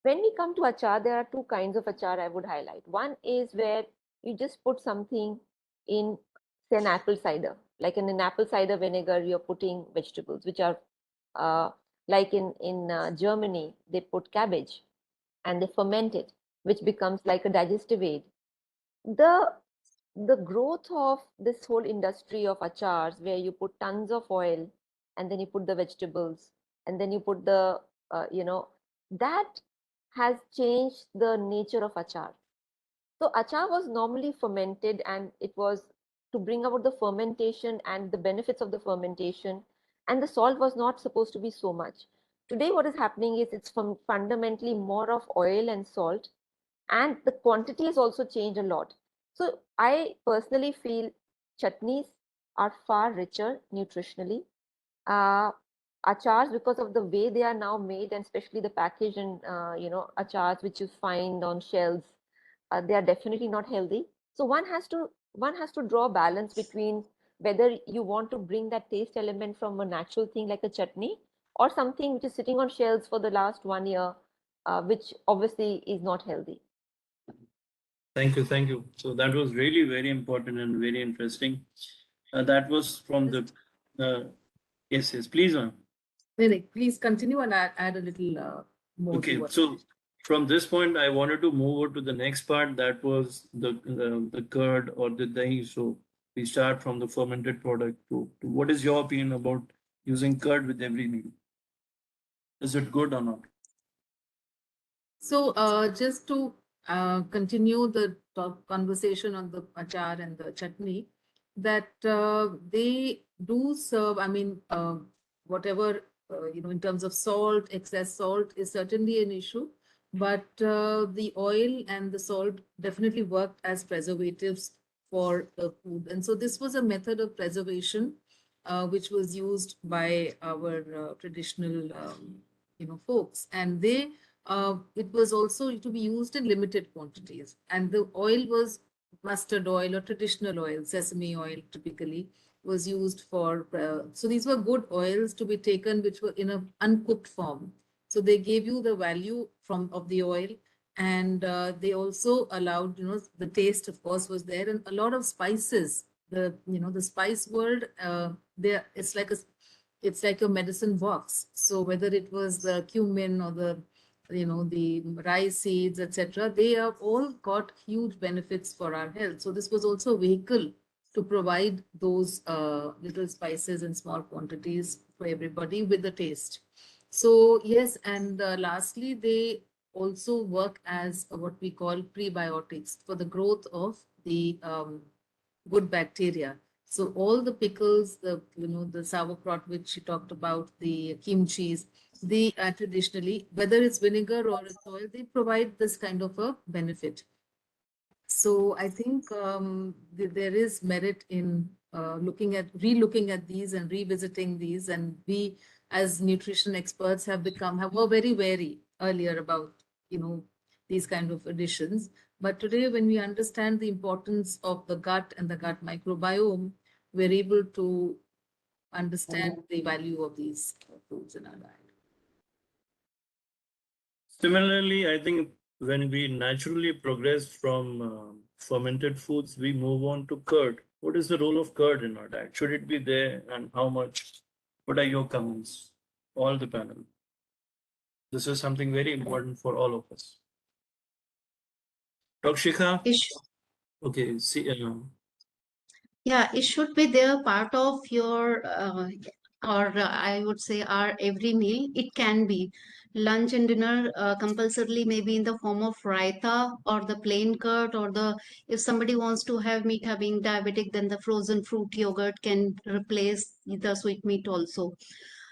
When we come to achar, there are two kinds of achar I would highlight. One is where you just put something in, say, an apple cider. Like in an apple cider vinegar, you're putting vegetables, which are uh, like in Germany, they put cabbage and they ferment it, which becomes like a digestive aid. The the growth of this whole industry of achars, where you put tons of oil and then you put the vegetables and then you put the that has changed the nature of achar. So achar was normally fermented, and it was to bring about the fermentation and the benefits of the fermentation, and the salt was not supposed to be so much. Today what is happening is it's fundamentally more of oil and salt, and the quantity has also changed a lot. So I personally feel chutneys are far richer nutritionally. Uh, Achars, because of the way they are now made, and especially the package and achars which you find on shelves, they are definitely not healthy. So one has to draw balance between whether you want to bring that taste element from a natural thing like a chutney, or something which is sitting on shelves for the last 1 year, which obviously is not healthy. Thank you, thank you. So that was really very important and very interesting. That was from the yes, yes. Please, ma'am. Please continue and add a little more to Okay, what. so from this point, I wanted to move over to the next part. That was the curd or the dahi. So we start from the fermented product to what is your opinion about using curd with every meal? Is it good or not? So just to continue the conversation on the achar and the chutney, that they do serve, I mean, whatever, in terms of salt, excess salt is certainly an issue, but the oil and the salt definitely worked as preservatives for the food. And so this was a method of preservation which was used by our traditional, folks. And it was also to be used in limited quantities. And the oil was mustard oil or traditional oil, sesame oil typically was used for, so these were good oils to be taken which were in an uncooked form. So they gave you the value of the oil, and they also allowed, the taste of course was there, and a lot of spices. The spice world, there it's like a medicine box. So whether it was the cumin or the rice seeds, etc., they have all got huge benefits for our health. So this was also a vehicle to provide those little spices in small quantities for everybody with the taste. So yes, and lastly, they also work as what we call prebiotics for the growth of the good bacteria. So all the pickles, the sauerkraut which she talked about, the kimchis, they are traditionally, whether it's vinegar or it's oil, they provide this kind of a benefit. So I think there is merit in relooking at these and revisiting these, and we as nutrition experts were very wary earlier about these kind of additions. But today, when we understand the importance of the gut and the gut microbiome, we're able to understand the value of these foods in our diet. Similarly, I think when we naturally progress from fermented foods, we move on to curd. What is the role of curd in our diet? Should it be there, and how much? What are your comments? All the panel. This is something very important for all of us. Dr. Shikha? It sh- Okay, see, Yeah, it should be there part of your, I would say, our every meal. It can be lunch and dinner, compulsorily, maybe in the form of raita or the plain curd, or if somebody wants to have meat, being diabetic, then the frozen fruit yogurt can replace the sweet meat also.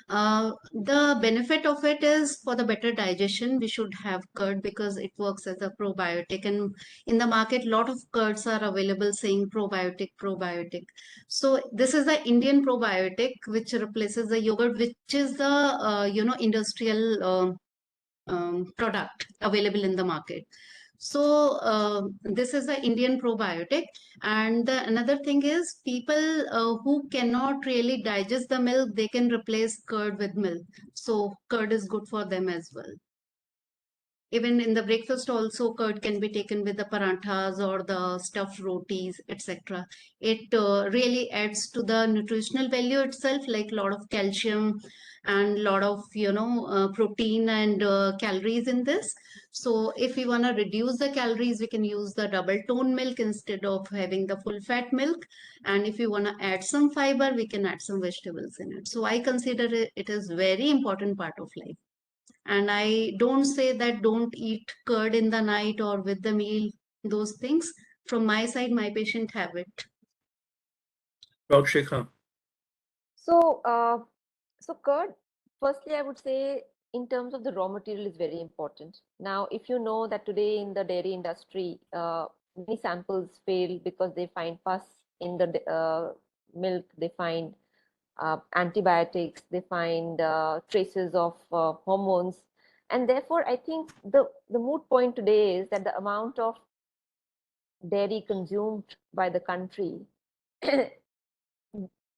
The benefit of it is for the better digestion. We should have curd because it works as a probiotic, and in the market, lot of curds are available saying probiotic, probiotic. So this is the Indian probiotic which replaces the yogurt, which is the industrial product available in the market. So this is the Indian probiotic. And another thing is people who cannot really digest the milk, they can replace curd with milk. So curd is good for them as well. Even in the breakfast also, curd can be taken with the paranthas or the stuffed rotis, etc. It really adds to the nutritional value itself, like a lot of calcium and lot of protein and calories in this. So if we want to reduce the calories, we can use the double tone milk instead of having the full fat milk. And if you want to add some fiber, we can add some vegetables in it. So I consider it is very important part of life. And I don't say that don't eat curd in the night or with the meal, those things. From my side, my patient have it. Dr. Shikha. So, so curd, firstly, I would say in terms of the raw material is very important. Now, if you know that today in the dairy industry, many samples fail because they find pus in the milk, they find antibiotics, they find traces of hormones. And therefore, I think the moot point today is that the amount of dairy consumed by the country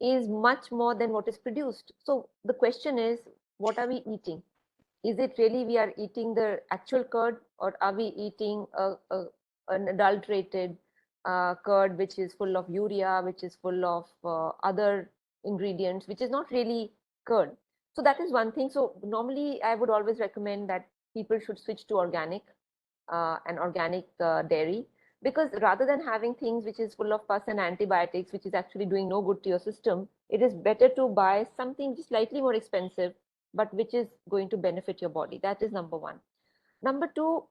is much more than what is produced. So the question is, what are we eating? Is it really we are eating the actual curd, or are we eating an adulterated curd which is full of urea, which is full of other ingredients, which is not really curd? So that is one thing. So normally I would always recommend that people should switch to organic and organic dairy, because rather than having things which is full of pus and antibiotics, which is actually doing no good to your system, it is better to buy something just slightly more expensive, but which is going to benefit your body. That is number one. Number two,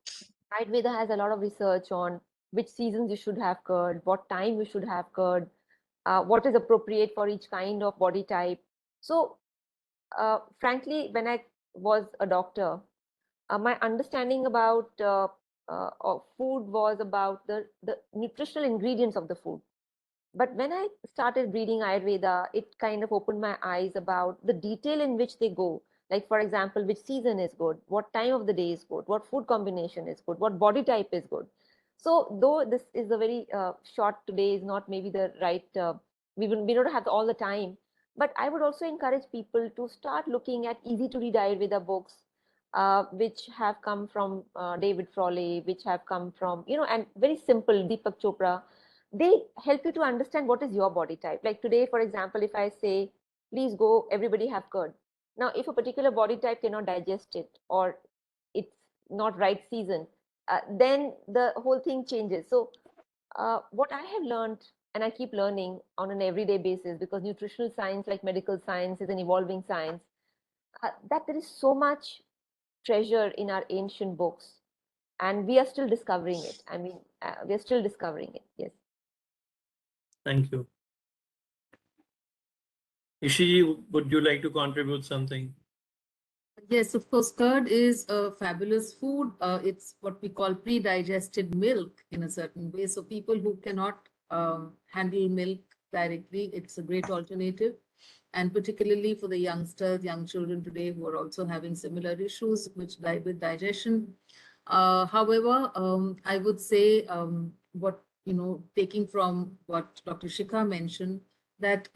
Ayurveda has a lot of research on which seasons you should have curd, what time you should have curd, what is appropriate for each kind of body type. So frankly, when I was a doctor, my understanding about of food was about the nutritional ingredients of the food. But when I started reading Ayurveda, it kind of opened my eyes about the detail in which they go. Like, for example, which season is good, what time of the day is good, what food combination is good, what body type is good. So though this is a very short today, is not maybe the right, we don't have all the time, but I would also encourage people to start looking at easy to read Ayurveda books, which have come from David Frawley, which have come from, and very simple, Deepak Chopra. They help you to understand what is your body type. Like today, for example, if I say, please go, everybody have curd. Now, if a particular body type cannot digest it, or it's not right season, then the whole thing changes. So what I have learned, and I keep learning on an everyday basis, because nutritional science, like medical science, is an evolving science, that there is so much treasure in our ancient books, and we are still discovering it. I mean, we are still discovering it. Yes. Thank you. Ishiji, would you like to contribute something? Yes, of course, curd is a fabulous food. It's what we call pre-digested milk in a certain way. So people who cannot handle milk directly, it's a great alternative. And particularly for the youngsters, young children today who are also having similar issues with digestion. However, I would say what, taking from what Dr. Shikha mentioned, that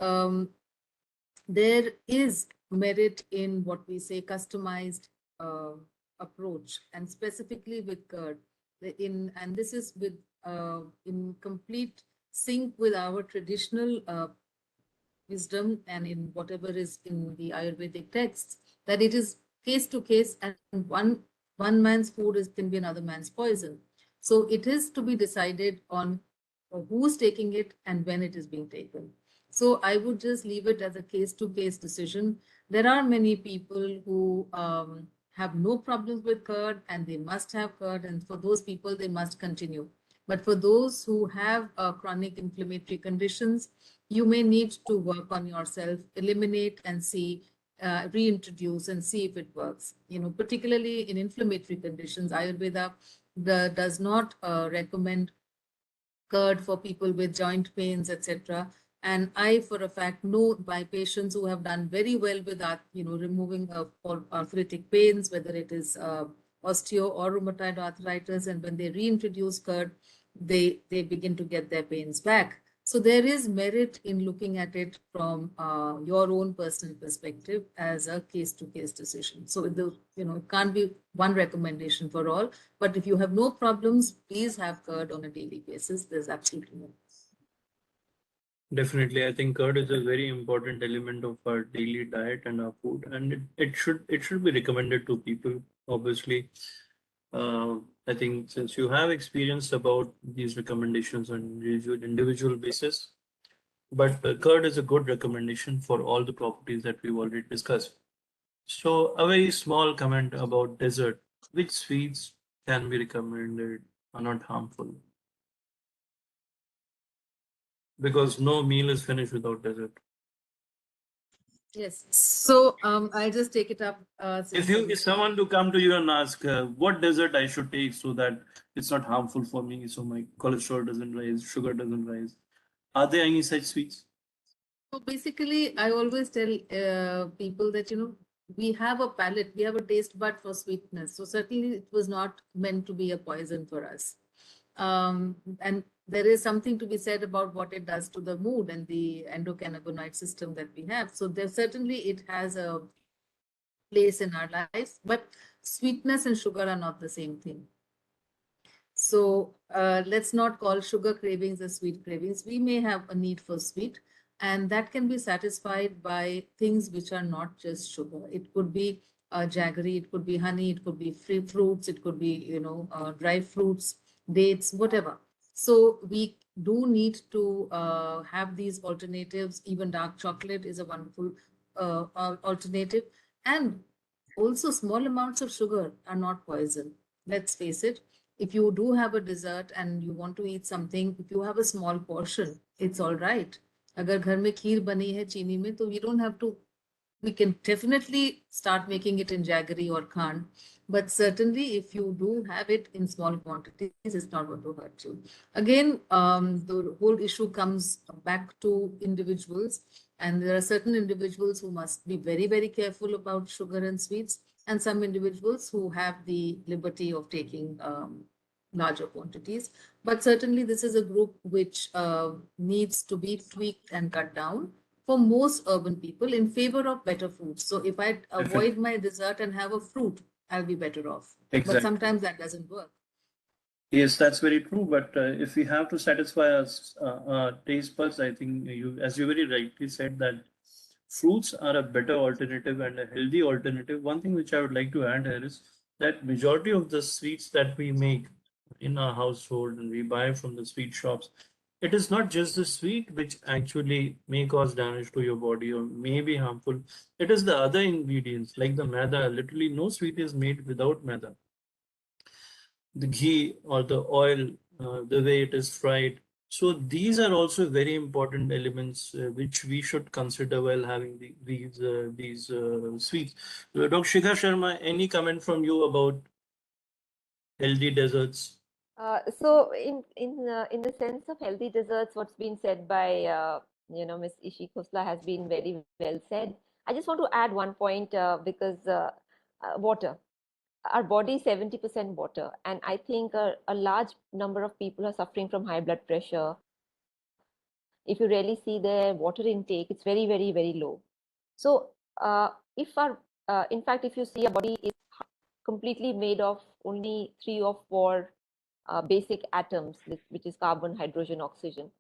there is merit in what we say customized uh, approach, and specifically with curd. And this is with in complete sync with our traditional wisdom and in whatever is in the Ayurvedic texts, that it is case to case, and one man's food can be another man's poison. So it is to be decided on who's taking it and when it is being taken. So I would just leave it as a case to case decision. There are many people who have no problems with curd and they must have curd, and for those people they must continue. But for those who have chronic inflammatory conditions, you may need to work on yourself, eliminate and see, reintroduce and see if it works. Particularly in inflammatory conditions, Ayurveda does not recommend curd for people with joint pains, etc. And I, for a fact, know by patients who have done very well with that, removing arthritic pains, whether it is osteo or rheumatoid arthritis, and when they reintroduce curd, they begin to get their pains back. So there is merit in looking at it from your own personal perspective as a case-to-case decision. So it can't be one recommendation for all. But if you have no problems, please have curd on a daily basis. There's absolutely no. Definitely, I think curd is a very important element of our daily diet and our food, and it should be recommended to people. Obviously, I think since you have experience about these recommendations on individual basis, but curd is a good recommendation for all the properties that we've already discussed. So a very small comment about dessert. Which sweets can be recommended are not harmful? Because no meal is finished without dessert. Yes. So I'll just take it up. If someone to come to you and ask what dessert I should take so that it's not harmful for me, so my cholesterol doesn't rise, sugar doesn't rise, are there any such sweets? So basically, I always tell people that, we have a palate, we have a taste bud for sweetness. So certainly it was not meant to be a poison for us. And there is something to be said about what it does to the mood and the endocannabinoid system that we have. So there certainly it has a place in our lives, but sweetness and sugar are not the same thing. So let's not call sugar cravings as sweet cravings. We may have a need for sweet, and that can be satisfied by things which are not just sugar. It could be jaggery, it could be honey, it could be free fruits, it could be, dry fruits, dates, whatever. So we do need to have these alternatives. Even dark chocolate is a wonderful alternative. And also small amounts of sugar are not poison. Let's face it. If you do have a dessert and you want to eat something, if you have a small portion, it's all right. अगर घर में खीर बनी है चीनी में, तो we don't have to. We can definitely start making it in jaggery or khan, but certainly if you do have it in small quantities, it's not going to hurt you. Again, the whole issue comes back to individuals, and there are certain individuals who must be very, very careful about sugar and sweets, and some individuals who have the liberty of taking larger quantities. But certainly this is a group which needs to be tweaked and cut down for most urban people in favor of better foods. So if I avoid my dessert and have a fruit, I'll be better off. Exactly. But sometimes that doesn't work. Yes, that's very true. But if we have to satisfy our taste buds, I think as you very rightly said, that fruits are a better alternative and a healthy alternative. One thing which I would like to add here is that majority of the sweets that we make in our household and we buy from the sweet shops, it is not just the sweet which actually may cause damage to your body or may be harmful. It is the other ingredients like the maida. Literally, no sweet is made without maida. The ghee or the oil, the way it is fried. So these are also very important elements which we should consider while having these sweets. Dr. Shikha Sharma, any comment from you about healthy desserts? So in the sense of healthy desserts, what's been said by Miss Ishi Khosla has been very well said. I just want to add one point because water. Our body is 70% water, and I think a large number of people are suffering from high blood pressure. If you really see their water intake, it's very, very, very low. So if our in fact, if you see our body is completely made of only 3 or 4 basic atoms, which is carbon, hydrogen, oxygen,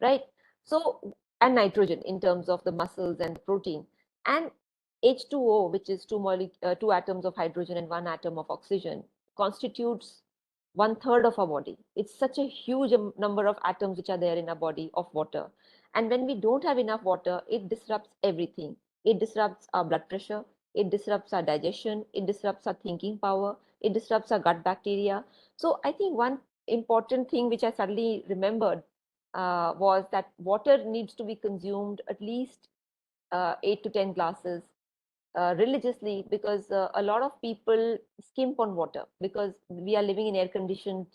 right? So, and nitrogen in terms of the muscles and the protein, and H2O, which is 2 atoms of hydrogen and 1 atom of oxygen, constitutes 1/3 of our body. It's such a huge number of atoms which are there in our body of water. And when we don't have enough water, it disrupts everything. It disrupts our blood pressure, it disrupts our digestion, it disrupts our thinking power, it disrupts our gut bacteria. So I think one important thing which I suddenly remembered was that water needs to be consumed at least 8 to 10 glasses religiously, because a lot of people skimp on water because we are living in air conditioned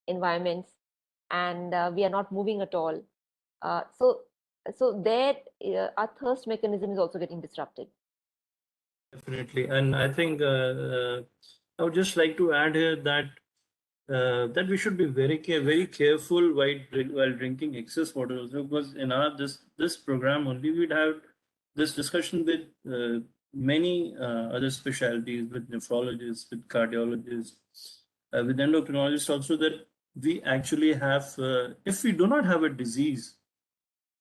environments, and we are not moving at all. So there our thirst mechanism is also getting disrupted. Definitely. And I think I would just like to add here that that we should be very careful while drinking excess water also, because in our this program only we'd have this discussion with many other specialties, with nephrologists, with cardiologists, with endocrinologists also, that we actually have if we do not have a disease,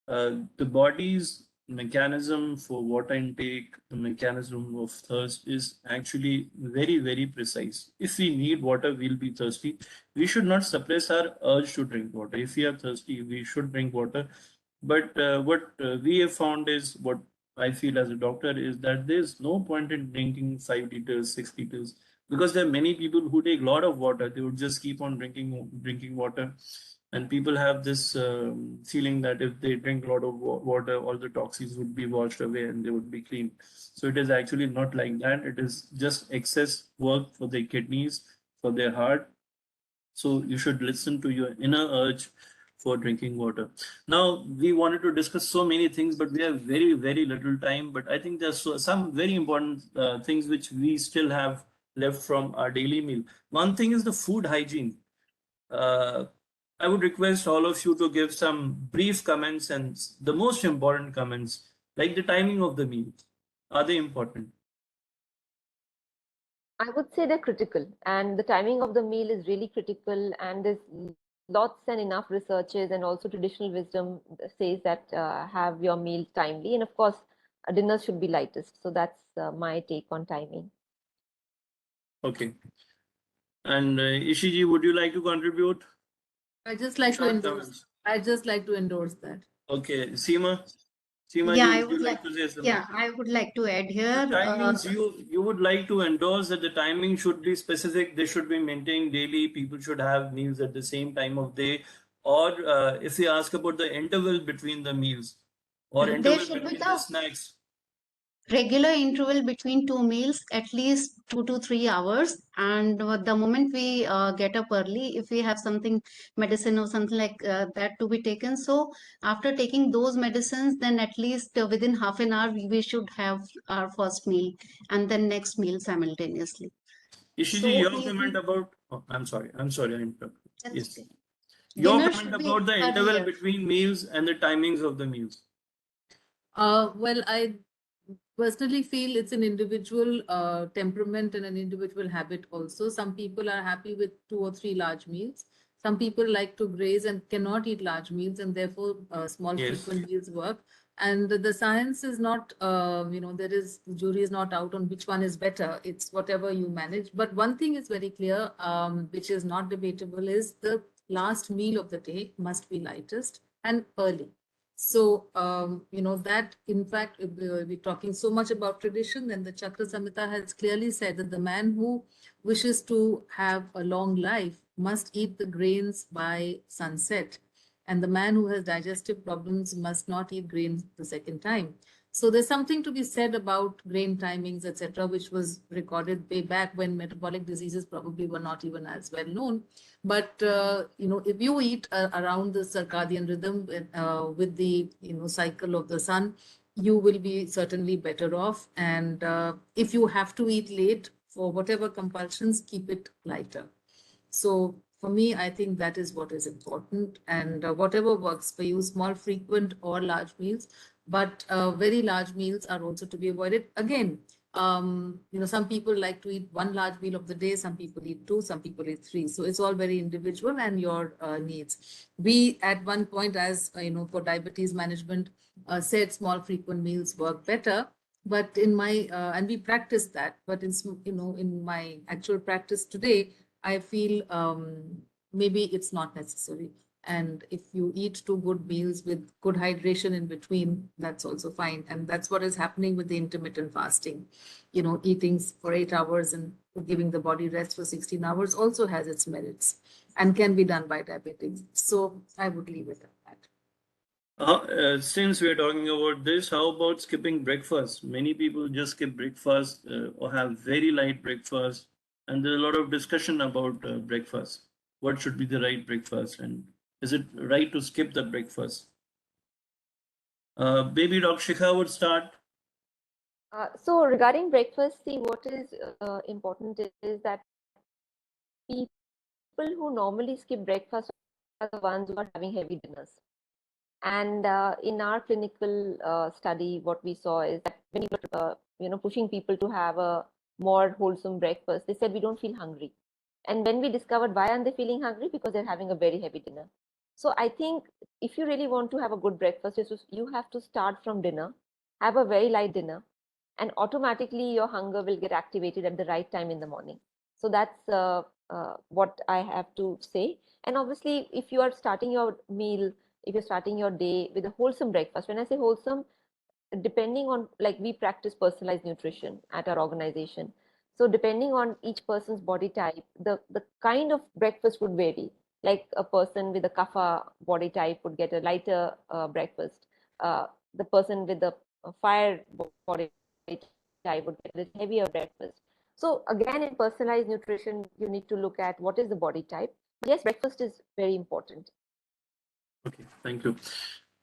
the body's mechanism for water intake, the mechanism of thirst is actually very precise. If we need water, we'll be thirsty. We should not suppress our urge to drink water. If we are thirsty, we should drink water. But what we have found is, what I feel as a doctor, is that there's no point in drinking 5 liters, 6 liters, because there are many people who take a lot of water. They would just keep on drinking water. And people have this feeling that if they drink a lot of water, all the toxins would be washed away and they would be clean. So it is actually not like that. It is just excess work for their kidneys, for their heart. So you should listen to your inner urge for drinking water. Now, we wanted to discuss so many things, but we have very little time. But I think there's some very important things which we still have left from our daily meal. One thing is the food hygiene. Uh, I would request all of you to give some brief comments, and the most important comments, like the timing of the meal. Are they important? I would say they're critical, and the timing of the meal is really critical. And there's lots and enough researches, and also traditional wisdom says that have your meal timely. And of course, a dinner should be lightest. So that's my take on timing. Okay. And Ishiji, would you like to contribute? I just like to Short endorse. comments. I just like to endorse that. Okay, Seema, Seema, Yeah, ji, I would you would like like, to say something? yeah, I would like to add The here. timings you would like to endorse, that the timing should be specific. They should be maintained daily. People should have meals at the same time of day. Or if we ask about the interval between the meals, or There interval should be between the the snacks. regular interval between 2 meals, at least 2 to 3 hours. And the moment we get up early, if we have something, medicine or something like that to be taken, so after taking those medicines, then at least within half an hour, we should have our first meal and then next meal simultaneously. Ishiji, So your comment about, oh, I'm sorry, I interrupted. that's Yes. okay. Your Dinner comment should be about the interval earlier. between meals and the timings of the meals. Well, I personally feel it's an individual temperament and an individual habit also. Some people are happy with 2 or 3 large meals. Some people like to graze and cannot eat large meals, and therefore small Yes. frequent meals work. And the science is not, there is, the jury is not out on which one is better. It's whatever you manage. But one thing is very clear, which is not debatable, is the last meal of the day must be lightest and early. So, that in fact, we're talking so much about tradition, and the Chakra Samhita has clearly said that the man who wishes to have a long life must eat the grains by sunset. And the man who has digestive problems must not eat grains the second time. So there's something to be said about grain timings, etc., which was recorded way back when metabolic diseases probably were not even as well known. But if you eat around the circadian rhythm with the cycle of the sun, you will be certainly better off. And if you have to eat late for whatever compulsions, keep it lighter. So for me, I think that is what is important, and whatever works for you, small, frequent or large meals, but very large meals are also to be avoided. Again, some people like to eat one large meal of the day, some people eat two, some people eat three. So it's all very individual and your needs. We at one point, as for diabetes management, said small, frequent meals work better. But in my and we practice that, but in my actual practice today, I feel maybe it's not necessary. And if you eat two good meals with good hydration in between, that's also fine. And that's what is happening with the intermittent fasting. Eating for 8 hours and giving the body rest for 16 hours also has its merits and can be done by diabetics. So I would leave it at that. Since we're talking about this, how about skipping breakfast? Many people just skip breakfast or have very light breakfast, and there's a lot of discussion about breakfast. What should be the right breakfast, and is it right to skip the breakfast? Maybe Dr. Shikha would start. So regarding breakfast, see, what is important is that people who normally skip breakfast are the ones who are having heavy dinners. And in our clinical study, what we saw is that when we were pushing people to have a more wholesome breakfast, they said we don't feel hungry. And when we discovered why aren't they feeling hungry, because they're having a very heavy dinner. So I think if you really want to have a good breakfast, you have to start from dinner, have a very light dinner, and automatically your hunger will get activated at the right time in the morning. So that's what I have to say. And obviously, if you are starting your meal, if you're starting your day with a wholesome breakfast, when I say wholesome, depending on, like, we practice personalized nutrition at our organization. So depending on each person's body type, the kind of breakfast would vary. Like a person with a kapha body type would get a lighter breakfast. The person with the fire body type would get a heavier breakfast. So again, in personalized nutrition, you need to look at what is the body type. Yes, breakfast is very important. Okay, thank you.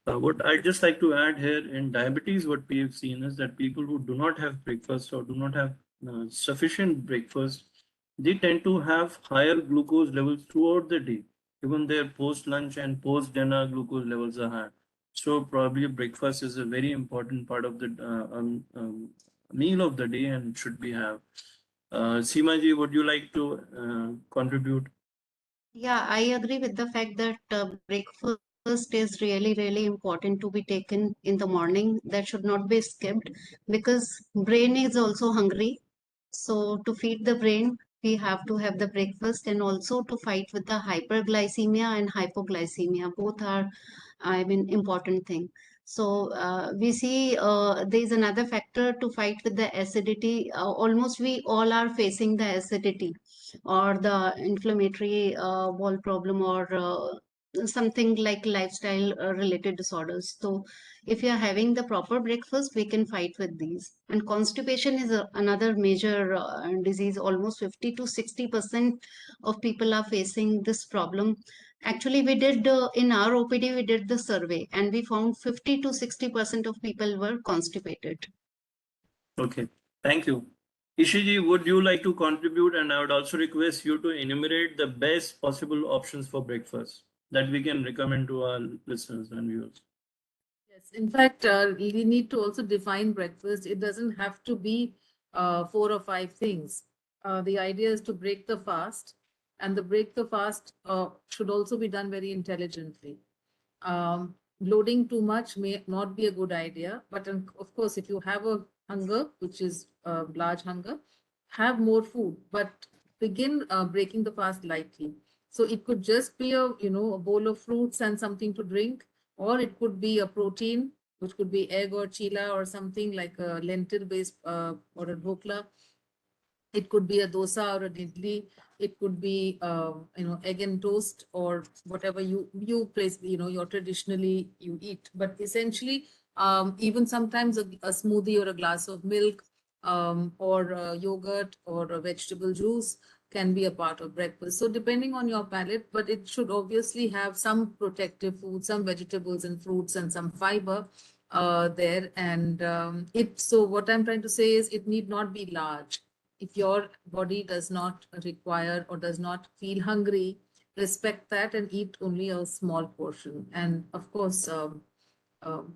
What I'd just like to add here, in diabetes, what we have seen is that people who do not have breakfast or do not have sufficient breakfast, they tend to have higher glucose levels throughout the day. Even their post-lunch and post-dinner glucose levels are high. So probably breakfast is a very important part of the meal of the day and should be have. Seema ji, would you like to contribute? Yeah, I agree with the fact that breakfast is really, really important to be taken in the morning. That should not be skipped because brain is also hungry. So to feed the brain, we have to have the breakfast, and also to fight with the hyperglycemia and hypoglycemia. Both are, I mean, important thing. So we see there is another factor to fight with the acidity. Almost we all are facing the acidity or the inflammatory bowel problem, or something like lifestyle related disorders. So if you are having the proper breakfast, we can fight with these. And constipation is another major disease. Almost 50 to 60% of people are facing this problem. Actually, we did in our OPD, we did the survey and we found 50 to 60% of people were constipated. Okay, thank you. Ishiji, would you like to contribute? And I would also request you to enumerate the best possible options for breakfast that we can recommend to our listeners and viewers. Yes, in fact, we need to also define breakfast. It doesn't have to be 4 or 5 things. The idea is to break the fast, and the break the fast should also be done very intelligently. Loading too much may not be a good idea, but of course, if you have a hunger, which is a large hunger, have more food, but begin breaking the fast lightly. So it could just be a bowl of fruits and something to drink, or it could be a protein, which could be egg or chila or something like a lentil based or a dhokla. It could be a dosa or a idli. It could be egg and toast or whatever you place, you're traditionally you eat. But essentially, Even sometimes a smoothie or a glass of milk, or yogurt or a vegetable juice can be a part of breakfast. So depending on your palate, but it should obviously have some protective food, some vegetables and fruits and some fiber there. And so what I'm trying to say is it need not be large. If your body does not require or does not feel hungry, respect that and eat only a small portion. And of course,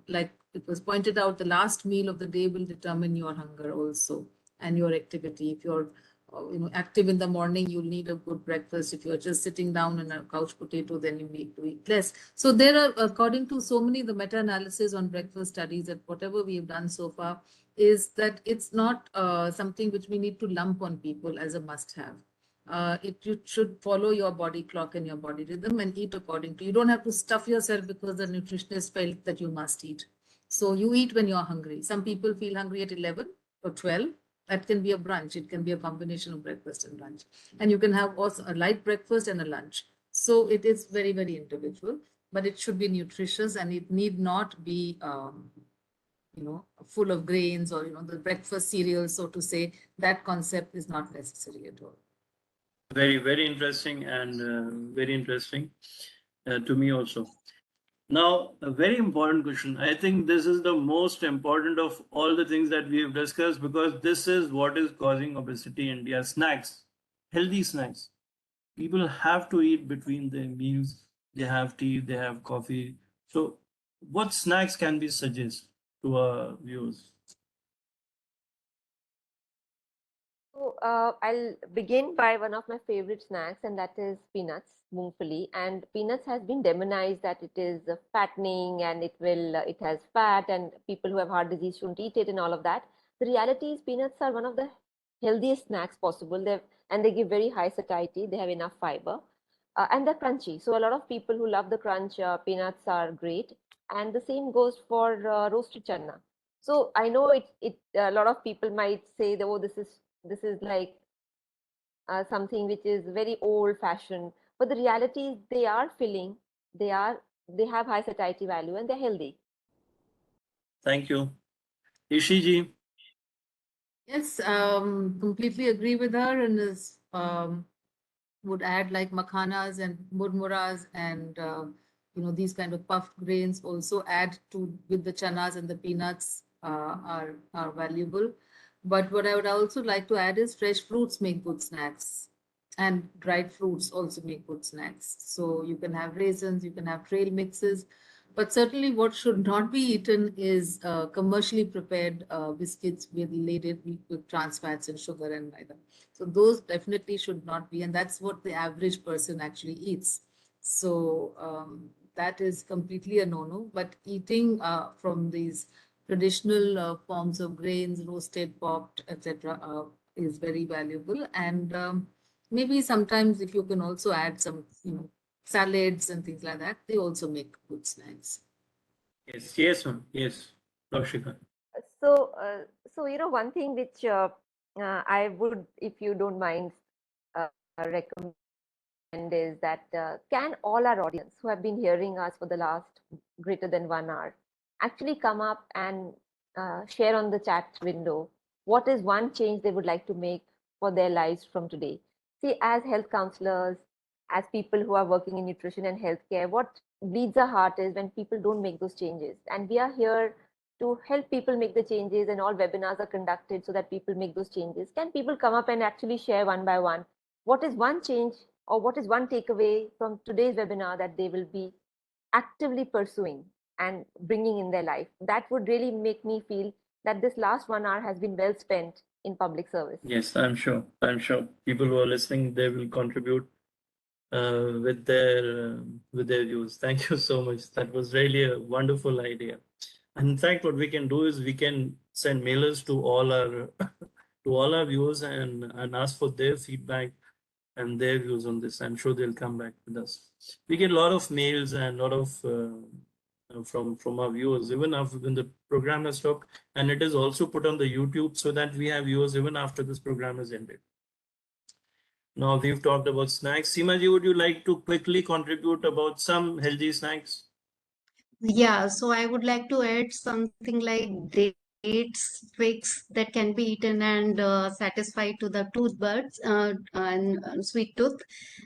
like it was pointed out, the last meal of the day will determine your hunger also and your activity. If you're active in the morning, you'll need a good breakfast. If you're just sitting down in a couch potato, then you need to eat less. So there are, according to so many, the meta-analysis on breakfast studies that whatever we have done so far is that it's not something which we need to lump on people as a must-have. You should follow your body clock and your body rhythm and eat according to. You don't have to stuff yourself because the nutritionist felt that you must eat. So you eat when you're hungry. Some people feel hungry at 11 or 12. That can be a brunch. It can be a combination of breakfast and lunch. And you can have also a light breakfast and a lunch. So it is very, very individual, but it should be nutritious and it need not be, full of grains or, the breakfast cereal, so to say. That concept is not necessary at all. Very, very interesting, and very interesting to me also. Now, a very important question. I think this is the most important of all the things that we have discussed, because this is what is causing obesity in India. Snacks, healthy snacks. People have to eat between their meals. They have tea, they have coffee. So what snacks can we suggest to our viewers? So I'll begin by one of my favorite snacks, and that is peanuts, moongfali. And peanuts has been demonized that it is fattening and it has fat, and people who have heart disease shouldn't eat it and all of that. The reality is peanuts are one of the healthiest snacks possible. And they give very high satiety. They have enough fiber, and they're crunchy. So a lot of people who love the crunch, peanuts are great. And the same goes for roasted chana. So I know it a lot of people might say that, oh, this is like something which is very old fashioned, but the reality is they are filling, they have high satiety value, and they're healthy. Thank you. Ishiji. Yes, completely agree with her, and is would add like makhanas and murmuras and these kind of puffed grains also add to with the chanas, and the peanuts are valuable. But what I would also like to add is fresh fruits make good snacks, and dried fruits also make good snacks. So you can have raisins, you can have trail mixes, but certainly what should not be eaten is commercially prepared biscuits loaded with trans fats and sugar and maida. So those definitely should not be, and that's what the average person actually eats. So that is completely a no-no. But eating from these traditional forms of grains, roasted, popped, etc., is very valuable. And maybe sometimes if you can also add some, salads and things like that, they also make good snacks. Yes, yes, ma'am. Yes, Rashika. So one thing which I would, if you don't mind, recommend is that can all our audience who have been hearing us for the last greater than 1 hour actually come up and share on the chat window what is one change they would like to make for their lives from today. See, as health counselors, as people who are working in nutrition and healthcare, what bleeds our heart is when people don't make those changes. And we are here to help people make the changes, and all webinars are conducted so that people make those changes. Can people come up and actually share one by one what is one change or what is one takeaway from today's webinar that they will be actively pursuing and bringing in their life? That would really make me feel that this last 1 hour has been well spent in public service. Yes, I'm sure. I'm sure people who are listening, they will contribute with their views. Thank you so much. That was really a wonderful idea. And in fact, what we can do is we can send mailers to all our to all our viewers and ask for their feedback and their views on this. I'm sure they'll come back with us. We get a lot of mails and a lot of from our viewers even after when the program has stopped, and it is also put on the YouTube so that we have viewers even after this program has ended. Now we've talked about snacks. Seema ji, would you like to quickly contribute about some healthy snacks? Yeah, so I would like to add something like dates, twigs that can be eaten and satisfy to the tooth buds and sweet tooth.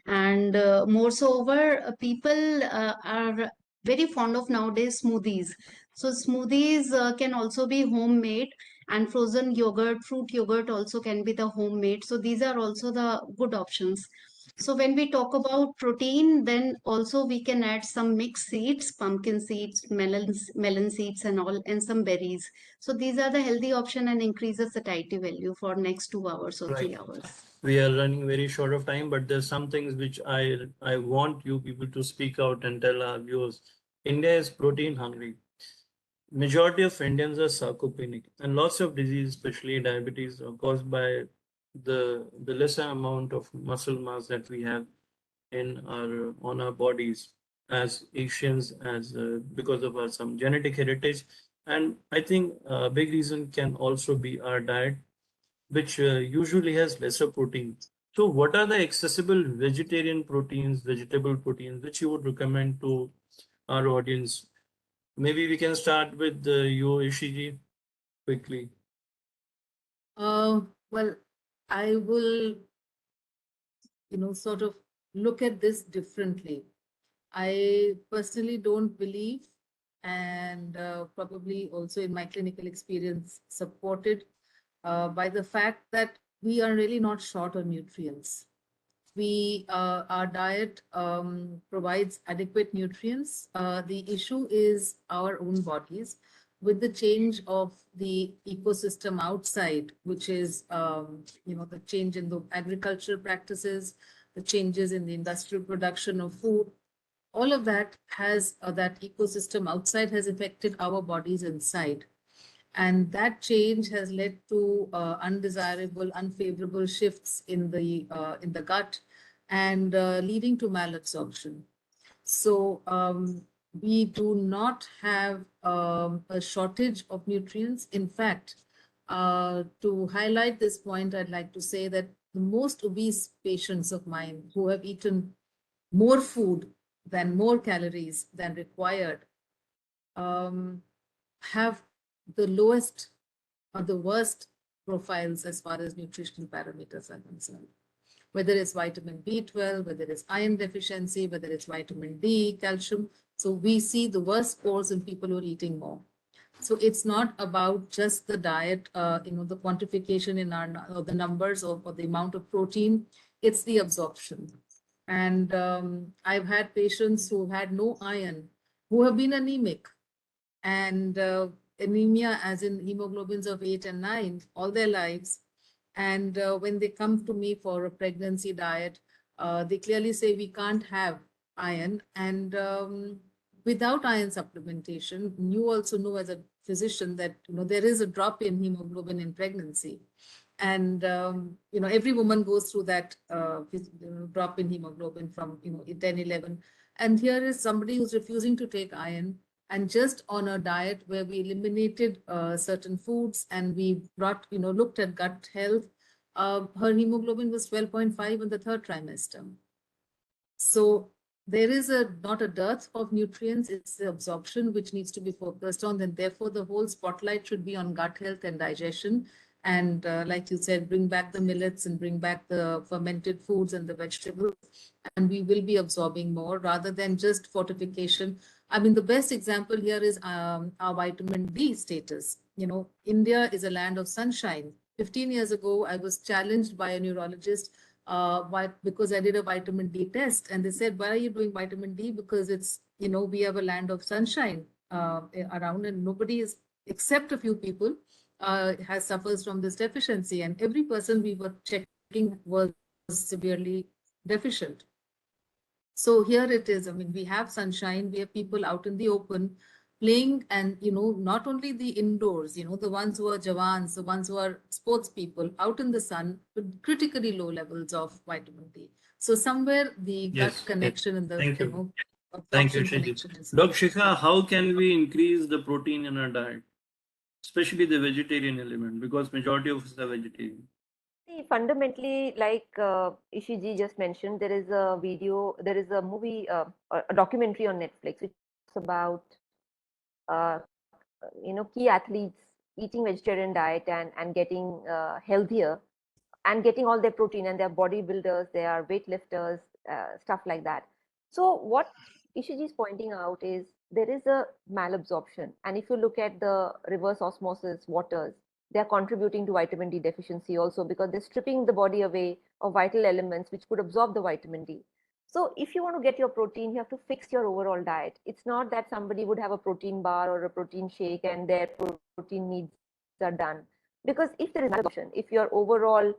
And moreover, people are very fond of nowadays smoothies. So smoothies can also be homemade, and frozen yogurt, fruit yogurt also can be the homemade. So these are also the good options. So when we talk about protein, then also we can add some mixed seeds, pumpkin seeds, melon seeds and all, and some berries. So these are the healthy option and increases satiety value for next 2 hours or Right. 3 hours. We are running very short of time, but there's some things which I want you people to speak out and tell our viewers. India is protein hungry. Majority of Indians are sarcopenic, and lots of diseases, especially diabetes, are caused by the lesser amount of muscle mass that we have in our on our bodies as Asians, as because of our some genetic heritage. And I think a big reason can also be our diet, which usually has lesser protein. So, what are the accessible vegetarian proteins, vegetable proteins, which you would recommend to our audience? Maybe we can start with you, Ishiji, quickly. Well, I will, sort of look at this differently. I personally don't believe, and probably also in my clinical experience, supported by the fact that we are really not short on nutrients. Our diet provides adequate nutrients. The issue is our own bodies. With the change of the ecosystem outside, which is the change in the agricultural practices, the changes in the industrial production of food, all of that has that ecosystem outside has affected our bodies inside. And that change has led to undesirable, unfavorable shifts in the gut and leading to malabsorption. So we do not have a shortage of nutrients. In fact, to highlight this point, I'd like to say that the most obese patients of mine who have eaten more food than more calories than required have the lowest or the worst profiles as far as nutritional parameters are concerned. Whether it's vitamin B12, whether it's iron deficiency, whether it's vitamin D, calcium. So we see the worst scores in people who are eating more. So it's not about just the diet, the quantification in or the numbers or the amount of protein, it's the absorption. And I've had patients who had no iron, who have been anemic, and anemia as in hemoglobins of 8 and 9 all their lives. And when they come to me for a pregnancy diet, they clearly say we can't have iron. And without iron supplementation, you also know as a physician that there is a drop in hemoglobin in pregnancy. And every woman goes through that drop in hemoglobin from 10, 11. And here is somebody who's refusing to take iron, and just on a diet where we eliminated certain foods and we looked at gut health, her hemoglobin was 12.5 in the third trimester. So there is not a dearth of nutrients, it's the absorption which needs to be focused on, and therefore the whole spotlight should be on gut health and digestion. And like you said, bring back the millets and bring back the fermented foods and the vegetables, and we will be absorbing more rather than just fortification. I mean, the best example here is our vitamin D status. India is a land of sunshine. 15 years ago, I was challenged by a neurologist because I did a vitamin D test, and they said, why are you doing vitamin D? Because it's, we have a land of sunshine around, and nobody is, except a few people, suffers from this deficiency. And every person we were checking was severely deficient. So here it is. I mean, we have sunshine, we have people out in the open playing, and not only the indoors, the ones who are Jawans, the ones who are sports people out in the sun with critically low levels of vitamin D. So somewhere the gut Yes, connection and the thank you. Thank you, absorption Shiji. connection is. Dr. Shikha, how can we increase the protein in our diet, especially the vegetarian element, because majority of us are vegetarian? See, fundamentally, like Ishiji just mentioned, there is a movie, a documentary on Netflix, which talks about key athletes eating vegetarian diet and getting healthier and getting all their protein, and they're bodybuilders, they are weightlifters, stuff like that. So what Ishiji is pointing out is there is a malabsorption, and if you look at the reverse osmosis waters, they are contributing to vitamin D deficiency also, because they're stripping the body away of vital elements which could absorb the vitamin D. So if you want to get your protein, you have to fix your overall diet. It's not that somebody would have a protein bar or a protein shake and their protein needs are done. Because if there is malabsorption, if your overall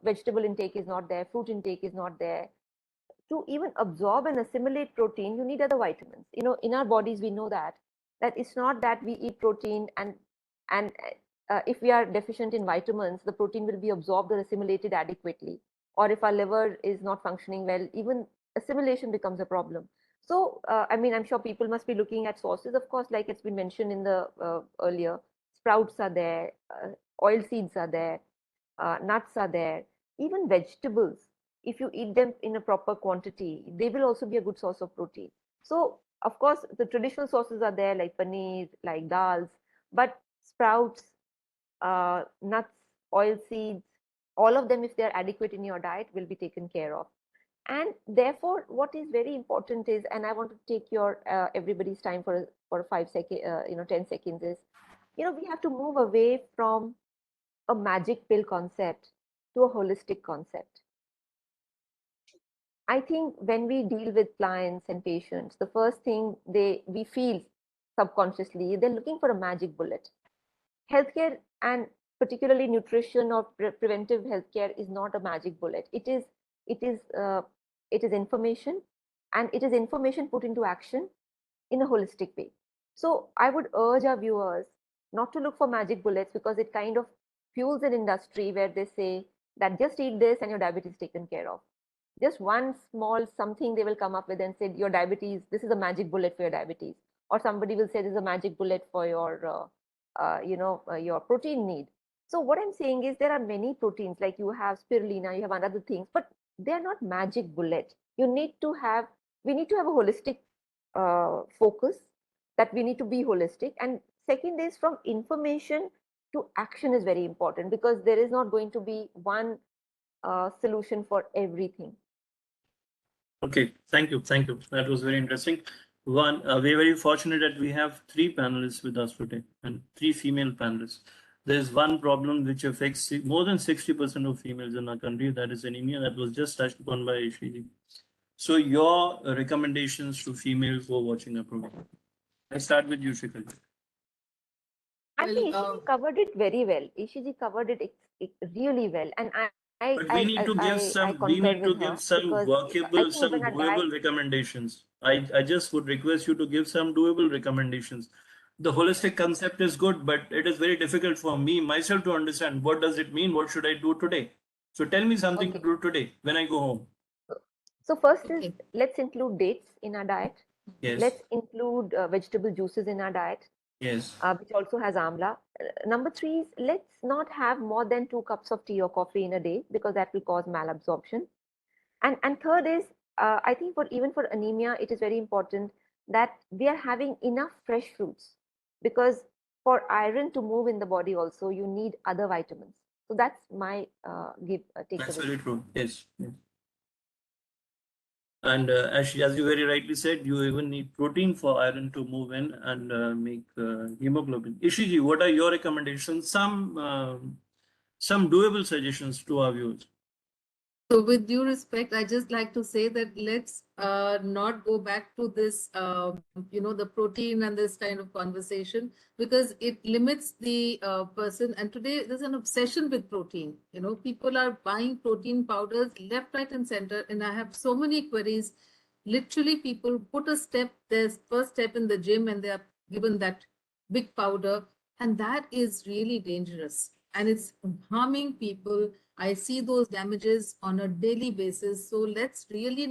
vegetable intake is not there, fruit intake is not there, to even absorb and assimilate protein, you need other vitamins. In our bodies, we know that it's not that we eat protein and if we are deficient in vitamins, the protein will be absorbed or assimilated adequately. Or if our liver is not functioning well, even assimilation becomes a problem. So, I'm sure people must be looking at sources, of course, like it's been mentioned in the earlier. Sprouts are there, oil seeds are there, nuts are there, even vegetables. If you eat them in a proper quantity, they will also be a good source of protein. So, of course, the traditional sources are there, like paneer, like dals, but sprouts, nuts, oil seeds, all of them, if they're adequate in your diet, will be taken care of. And therefore, what is very important is, and I want to take your everybody's time for 5 seconds, 10 seconds is, we have to move away from a magic pill concept to a holistic concept. I think when we deal with clients and patients, the first thing we feel subconsciously, they're looking for a magic bullet. Healthcare, and particularly nutrition or preventive healthcare, is not a magic bullet. It is information, and it is information put into action in a holistic way. So I would urge our viewers not to look for magic bullets, because it kind of fuels an industry where they say that just eat this and your diabetes is taken care of. Just one small something they will come up with and say your diabetes, this is a magic bullet for your diabetes. Or somebody will say this is a magic bullet for your protein need. So what I'm saying is there are many proteins, like you have spirulina, you have other things, but they are not magic bullet. We need to have a holistic focus, that we need to be holistic. And second is, from information to action is very important, because there is not going to be one solution for everything. Okay, thank you. That was very interesting. One, we're very fortunate that we have 3 panelists with us today, and 3 female panelists. There's one problem which affects more than 60% of females in our country, that is anemia, that was just touched upon by Ishiji. So your recommendations to females who are watching our program. I start with you, Shikhar. I think Ishiji covered it very well. Ishiji covered it really well, and But we need to give some workable, some doable recommendations. I just would request you to give some doable recommendations. The holistic concept is good, but it is very difficult for me myself to understand what does it mean, what should I do today. So tell me something to do today when I go home. So first is, let's include dates in our diet. Yes. Let's include vegetable juices in our diet. Yes. Which also has amla. Number 3 is, let's not have more than 2 cups of tea or coffee in a day, because that will cause malabsorption. And third is, I think even for anemia, it is very important that we are having enough fresh fruits, because for iron to move in the body also, you need other vitamins. So that's my takeaway. That's very true. Yes. And as you very rightly said, you even need protein for iron to move in and make hemoglobin. Ishiji, what are your recommendations? Some doable suggestions to our viewers. So with due respect, I just like to say that let's not go back to this, the protein and this kind of conversation, because it limits the person. And today there's an obsession with protein. People are buying protein powders left, right, and center. And I have so many queries. Literally, people put their first step in the gym, and they are given that big powder. And that is really dangerous. And it's harming people. I see those damages on a daily basis. So let's really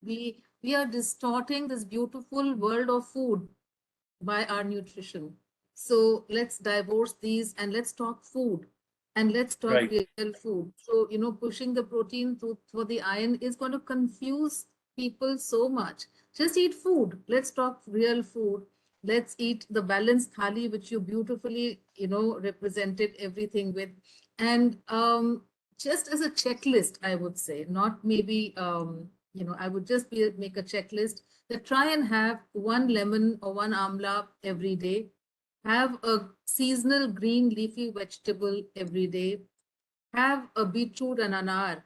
we are distorting this beautiful world of food by our nutrition. So let's divorce these and let's talk food, and let's talk real food. So, pushing the protein for the iron is going to confuse people so much. Just eat food. Let's talk real food. let's eat the balanced thali, which you beautifully, represented everything with. And just as a checklist, I would say, not maybe, I would just make a checklist that try and have one lemon or one amla every day, have a seasonal green leafy vegetable every day, have a beetroot and anar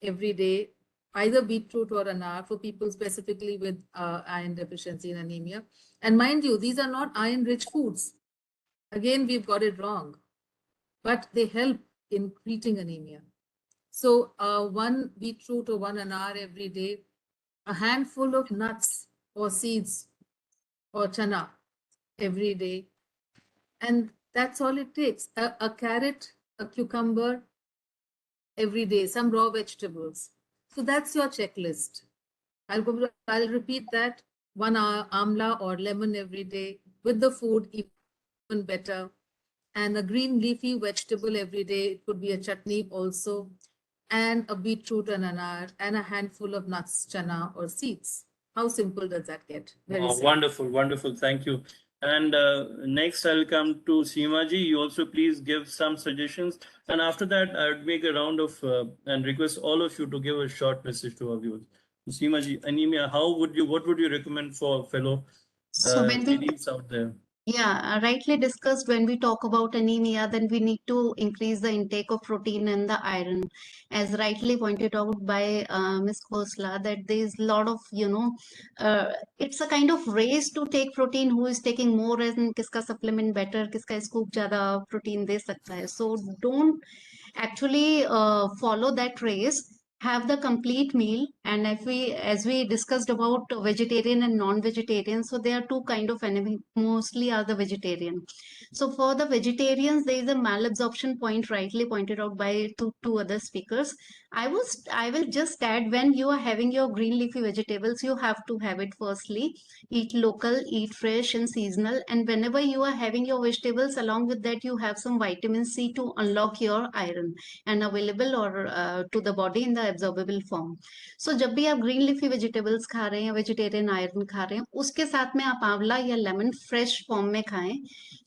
every day, either beetroot or anar for people specifically with iron deficiency and anemia. And mind you, these are not iron-rich foods. Again, we've got it wrong, but they help in treating anemia. So one beetroot or one anar every day, a handful of nuts or seeds or chana every day. And that's all it takes. A carrot, a cucumber every day, some raw vegetables. So that's your checklist. I'll repeat that. One amla or lemon every day with the food, even better. And a green leafy vegetable every day. It could be a chutney also. And a beetroot and anar and a handful of nuts, chana or seeds. How simple does that get? Very simple. Wonderful, wonderful. Thank you. And next, I'll come to Seemaji. You also please give some suggestions. And after that, I would make a round of and request all of you to give a short message to our viewers. Seemaji, anemia, what would you recommend for fellow So when we ladies out there? Yeah, rightly discussed, when we talk about anemia, then we need to increase the intake of protein and the iron. As rightly pointed out by Ms. Khosla, that there is a lot of, it's a kind of race to take protein, who is taking more and kiska supplement better, kiska scoop ज़्यादा protein दे सकता है. So don't actually follow that race. Have the complete meal. And if we, as we discussed about vegetarian and non-vegetarian, so there are two kind of enemy, mostly are the vegetarian. So for the vegetarians, there is a malabsorption point rightly pointed out by two other speakers. I will just add, when you are having your green leafy vegetables, you have to have it firstly, eat local, eat fresh and seasonal. And whenever you are having your vegetables, along with that, you have some vitamin C to unlock your iron and available or to the body in the absorbable form. So जब भी आप green leafy vegetables खा रहे हैं या vegetarian iron खा रहे हैं, उसके साथ में आप आंवला या लेमन फ्रेश फॉर्म में खाएं.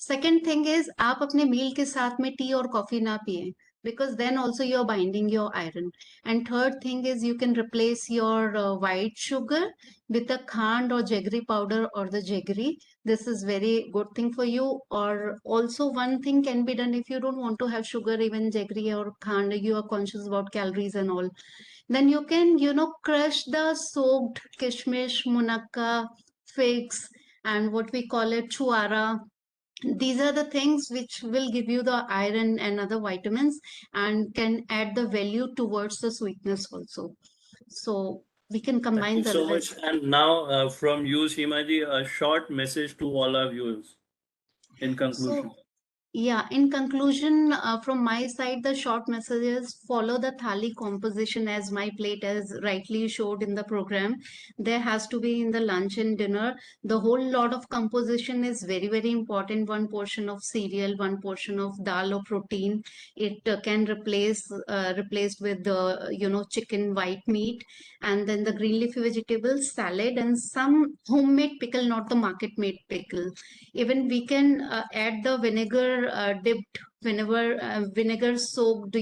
सेकंड थिंग इज, आप अपने मील के साथ में टी और कॉफी ना पिएं, because then also you're binding your iron. And third thing is, you can replace your white sugar with the khand or jaggery powder or the jaggery. This is very good thing for you. Or also one thing can be done, if you don't want to have sugar, even jaggery or khand, you are conscious about calories and all, then you can, crush the soaked kishmish, munakka, figs, and what we call it chuara. These are the things which will give you the iron and other vitamins, and can add the value towards the sweetness also. So we can Thank combine you the so much. rest. And now, from you, Seemaji, a short message to all our viewers in conclusion. So yeah, in conclusion, from my side, the short message is, follow the thali composition as my plate, as rightly showed in the program. There has to be in the lunch and dinner. The whole lot of composition is very, very important. One portion of cereal, one portion of dal or protein. It can replaced with the, chicken white meat, and then the green leafy vegetables, salad, and some homemade pickle, not the market made pickle. Even we can add the vinegar dipped, whenever vinegar soaked,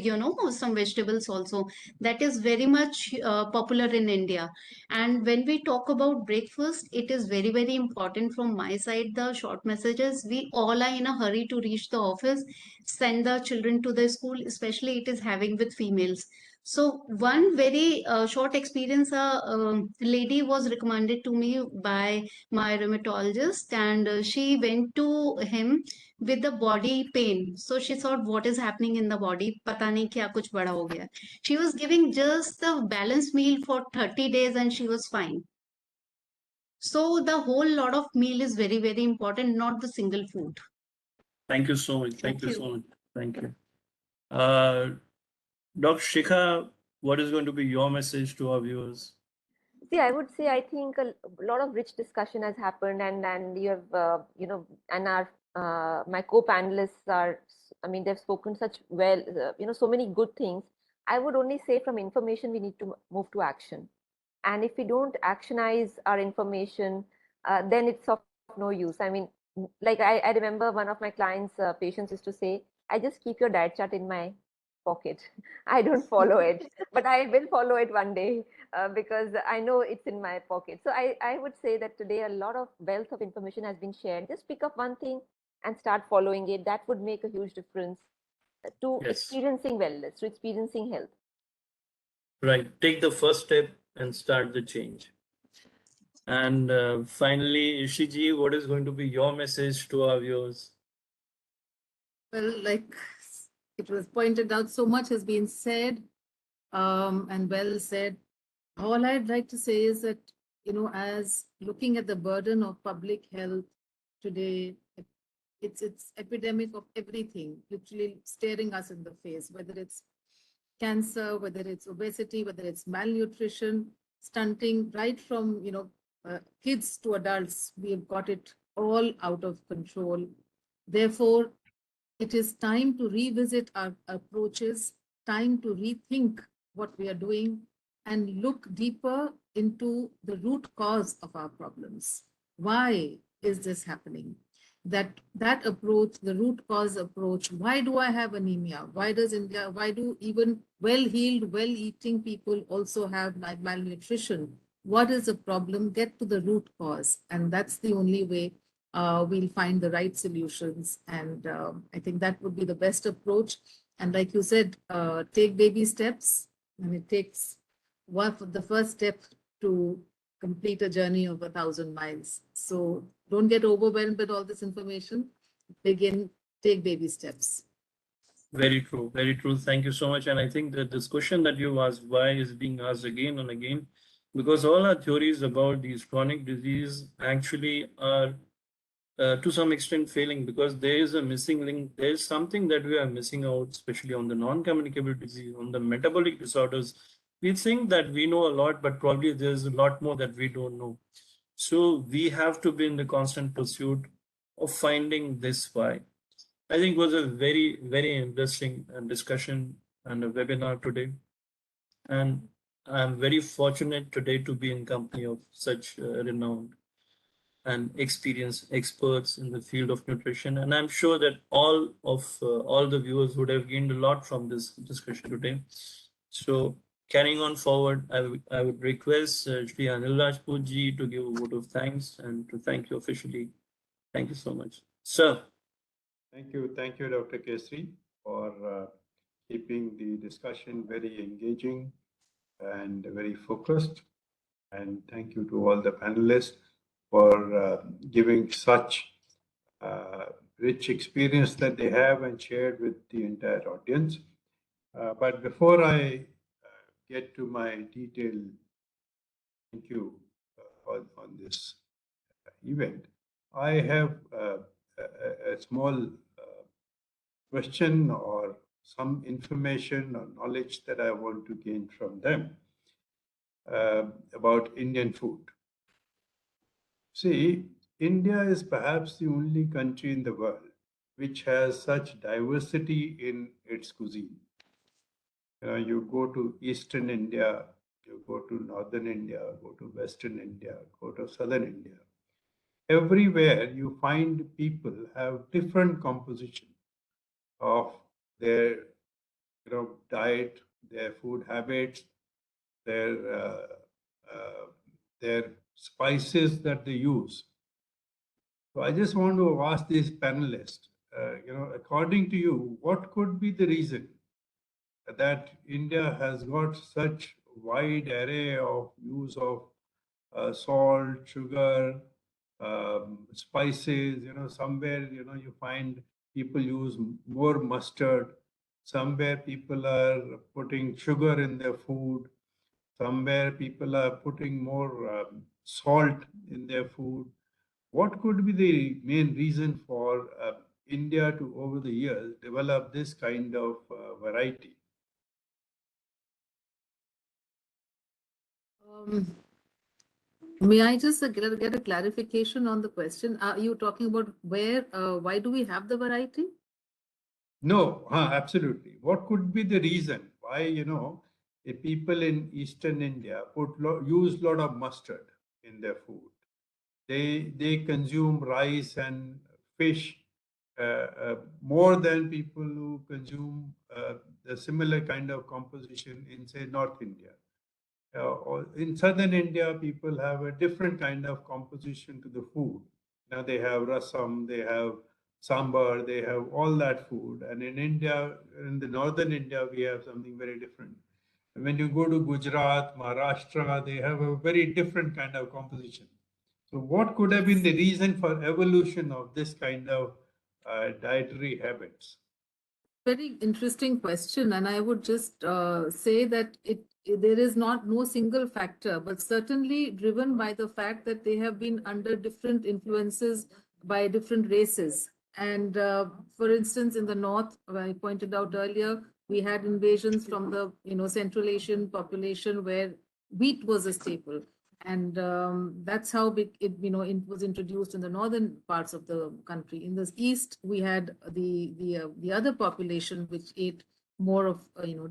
some vegetables also. That is very much popular in India. And when we talk about breakfast, it is very, very important. From my side, the short messages, we all are in a hurry to reach the office, send the children to the school, especially it is having with females. So one very short experience, a lady was recommended to me by my rheumatologist, and she went to him with the body pain. So she thought, what is happening in the body? Pata nahi kya kuch bada ho gaya. She was giving just the balanced meal for 30 days and she was fine. So the whole lot of meal is very, very important, not the single food. Thank you so much. Thank you. So much. Thank you. Dr. Shikha, what is going to be your message to our viewers? See, I would say, I think a lot of rich discussion has happened, and you have, and our my co-panelists are, I mean, they've spoken such well, so many good things. I would only say, from information, we need to move to action. And if we don't actionize our information, then it's of no use. I mean, like I remember one of my clients' patients used to say, I just keep your diet chart in my pocket. I don't follow it, but I will follow it one day because I know it's in my pocket. So I would say that today a lot of wealth of information has been shared. Just pick up one thing and start following it. That would make a huge difference to Yes. experiencing wellness, to experiencing health. Right. Take the first step and start the change. And finally, Ishiji, what is going to be your message to our viewers? Well, like it was pointed out, so much has been said and well said. All I'd like to say is that, as looking at the burden of public health today, it's epidemic of everything, literally staring us in the face, whether it's cancer, whether it's obesity, whether it's malnutrition, stunting, right from, kids to adults, we have got it all out of control. Therefore, it is time to revisit our approaches, time to rethink what we are doing, and look deeper into the root cause of our problems. Why is this happening? That approach, the root cause approach, why do I have anemia? Why do even well-heeled, well-eating people also have malnutrition? What is the problem? Get to the root cause. And that's the only way we'll find the right solutions. And I think that would be the best approach. And like you said, take baby steps. And it takes the first step to complete a journey of 1,000 miles. So don't get overwhelmed with all this information. Take baby steps. Very true. Very true. Thank you so much. And I think that this question that you asked, why, is being asked again and again, because all our theories about these chronic disease actually are to some extent failing, because there is a missing link. There is something that we are missing out, especially on the non-communicable disease, on the metabolic disorders. We think that we know a lot, but probably there's a lot more that we don't know. So we have to be in the constant pursuit of finding this why. I think it was a very, very interesting discussion and a webinar today. And I'm very fortunate today to be in company of such renowned and experienced experts in the field of nutrition. And I'm sure that all the viewers would have gained a lot from this discussion today. So carrying on forward, I would request Shri Anil Rajput ji to give a vote of thanks and to thank you officially. Thank you so much. Sir. Thank you, Dr. Kesri, for keeping the discussion very engaging and very focused. And thank you to all the panelists for giving such rich experience that they have and shared with the entire audience. But before I get to my detailed thank you on this event, I have a small question or some information or knowledge that I want to gain from them about Indian food. See, India is perhaps the only country in the world which has such diversity in its cuisine. You go to Eastern India, you go to Northern India, go to Western India, go to Southern India. Everywhere you find people have different composition of their diet, their food habits, their spices that they use. So I just want to ask these panelists, according to you, what could be the reason that India has got such wide array of use of salt, sugar, spices? Somewhere, you find people use more mustard. Somewhere people are putting sugar in their food. Somewhere people are putting more salt in their food. What could be the main reason for India to, over the years, develop this kind of variety? May I just get a clarification on the question? Are you talking about why do we have the variety? No, absolutely. What could be the reason why, the people in Eastern India use a lot of mustard in their food? they consume rice and fish more than people who consume the similar kind of composition in, say, North India. Or in southern India, people have a different kind of composition to the food. Now they have rasam, they have sambar, they have all that food. And in India, in the northern India, we have something very different. When you go to Gujarat, Maharashtra, they have a very different kind of composition. So what could have been the reason for evolution of this kind of dietary habits? Very interesting question, and I would just say that there is no single factor, but certainly driven by the fact that they have been under different influences by different races. And for instance, in the north, I pointed out earlier, we had invasions from the Central Asian population where wheat was a staple. And that's how big it was introduced in the northern parts of the country. In the east, we had the other population which ate more of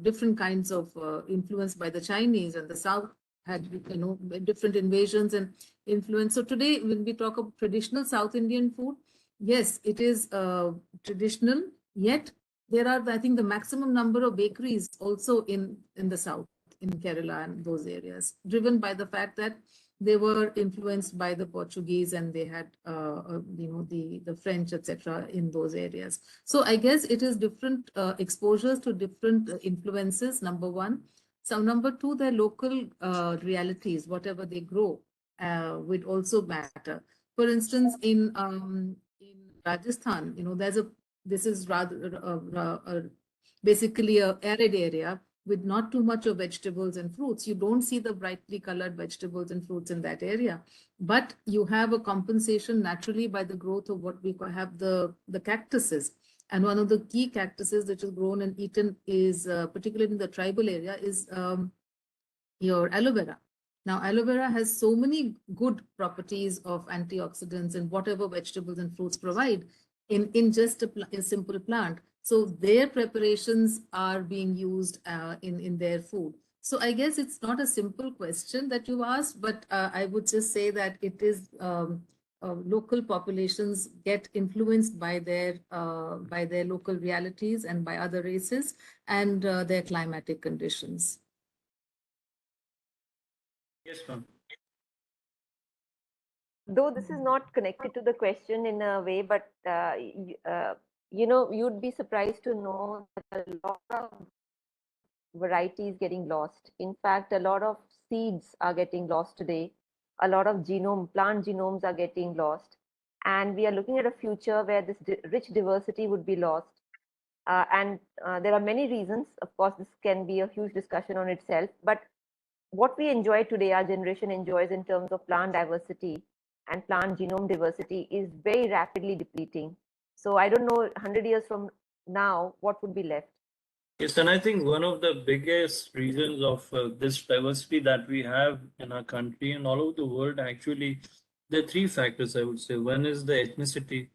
different kinds of influence by the Chinese, and the south had different invasions and influence. So today, when we talk of traditional South Indian food, yes, it is traditional. Yet there are, I think, the maximum number of bakeries also in the south, in Kerala and those areas, driven by the fact that they were influenced by the Portuguese and they had, the French, etc., in those areas. So I guess it is different exposures to different influences, number one. So number two, their local realities, whatever they grow, would also matter. For instance, in Rajasthan, this is rather basically a arid area with not too much of vegetables and fruits. You don't see the brightly colored vegetables and fruits in that area, but you have a compensation naturally by the growth of what we have the cactuses. And one of the key cactuses that is grown and eaten is, particularly in the tribal area, is your aloe vera. Now, aloe vera has so many good properties of antioxidants and whatever vegetables and fruits provide in just a simple plant. So their preparations are being used in their food. So I guess it's not a simple question that you asked, but I would just say that it is local populations get influenced by their local realities and by other races and their climatic conditions. Yes, ma'am. Though this is not connected to the question in a way, but you'd be surprised to know that a lot of varieties getting lost. In fact, a lot of seeds are getting lost today. A lot of plant genomes are getting lost. And we are looking at a future where this rich diversity would be lost. And there are many reasons. Of course, this can be a huge discussion on itself. But what we enjoy today, our generation enjoys in terms of plant diversity and plant genome diversity, is very rapidly depleting. So I don't know, 100 years from now, what would be left? Yes, and I think one of the biggest reasons of this diversity that we have in our country and all over the world, actually, there are three factors, I would say. One is the ethnicity,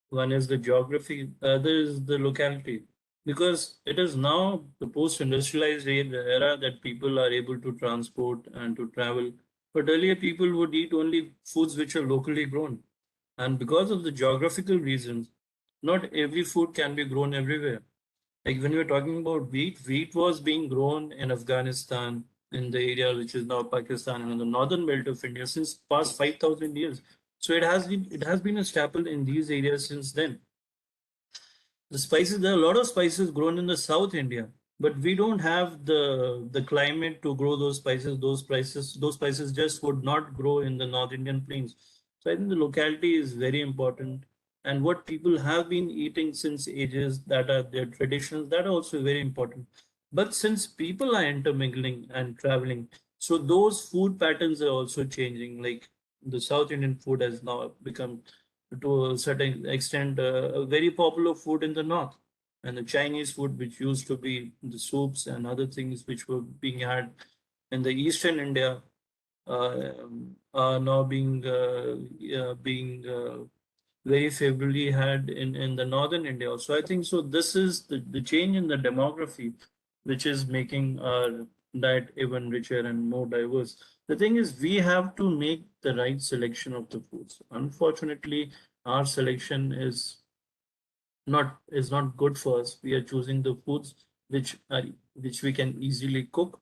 one is the geography, the other is the locality. Because it is now the post-industrialized era that people are able to transport and to travel. But earlier, people would eat only foods which are locally grown. And because of the geographical reasons, not every food can be grown everywhere. Like when we were talking about wheat was being grown in Afghanistan, in the area which is now Pakistan, and in the northern belt of India since past 5,000 years. So it has been a staple in these areas since then. The spices, there are a lot of spices grown in the South India, but we don't have the climate to grow those spices. Those spices just would not grow in the North Indian plains. So I think the locality is very important, and what people have been eating since ages, that are their traditions, that are also very important. But since people are intermingling and traveling, so those food patterns are also changing. Like the South Indian food has now become, to a certain extent, a very popular food in the north, and the Chinese food, which used to be the soups and other things which were being had in the eastern India, are now being very favorably had in the northern India. So I think so. This is the change in the demography, which is making our diet even richer and more diverse. The thing is, we have to make the right selection of the foods. Unfortunately, our selection is not good for us. We are choosing the foods which we can easily cook,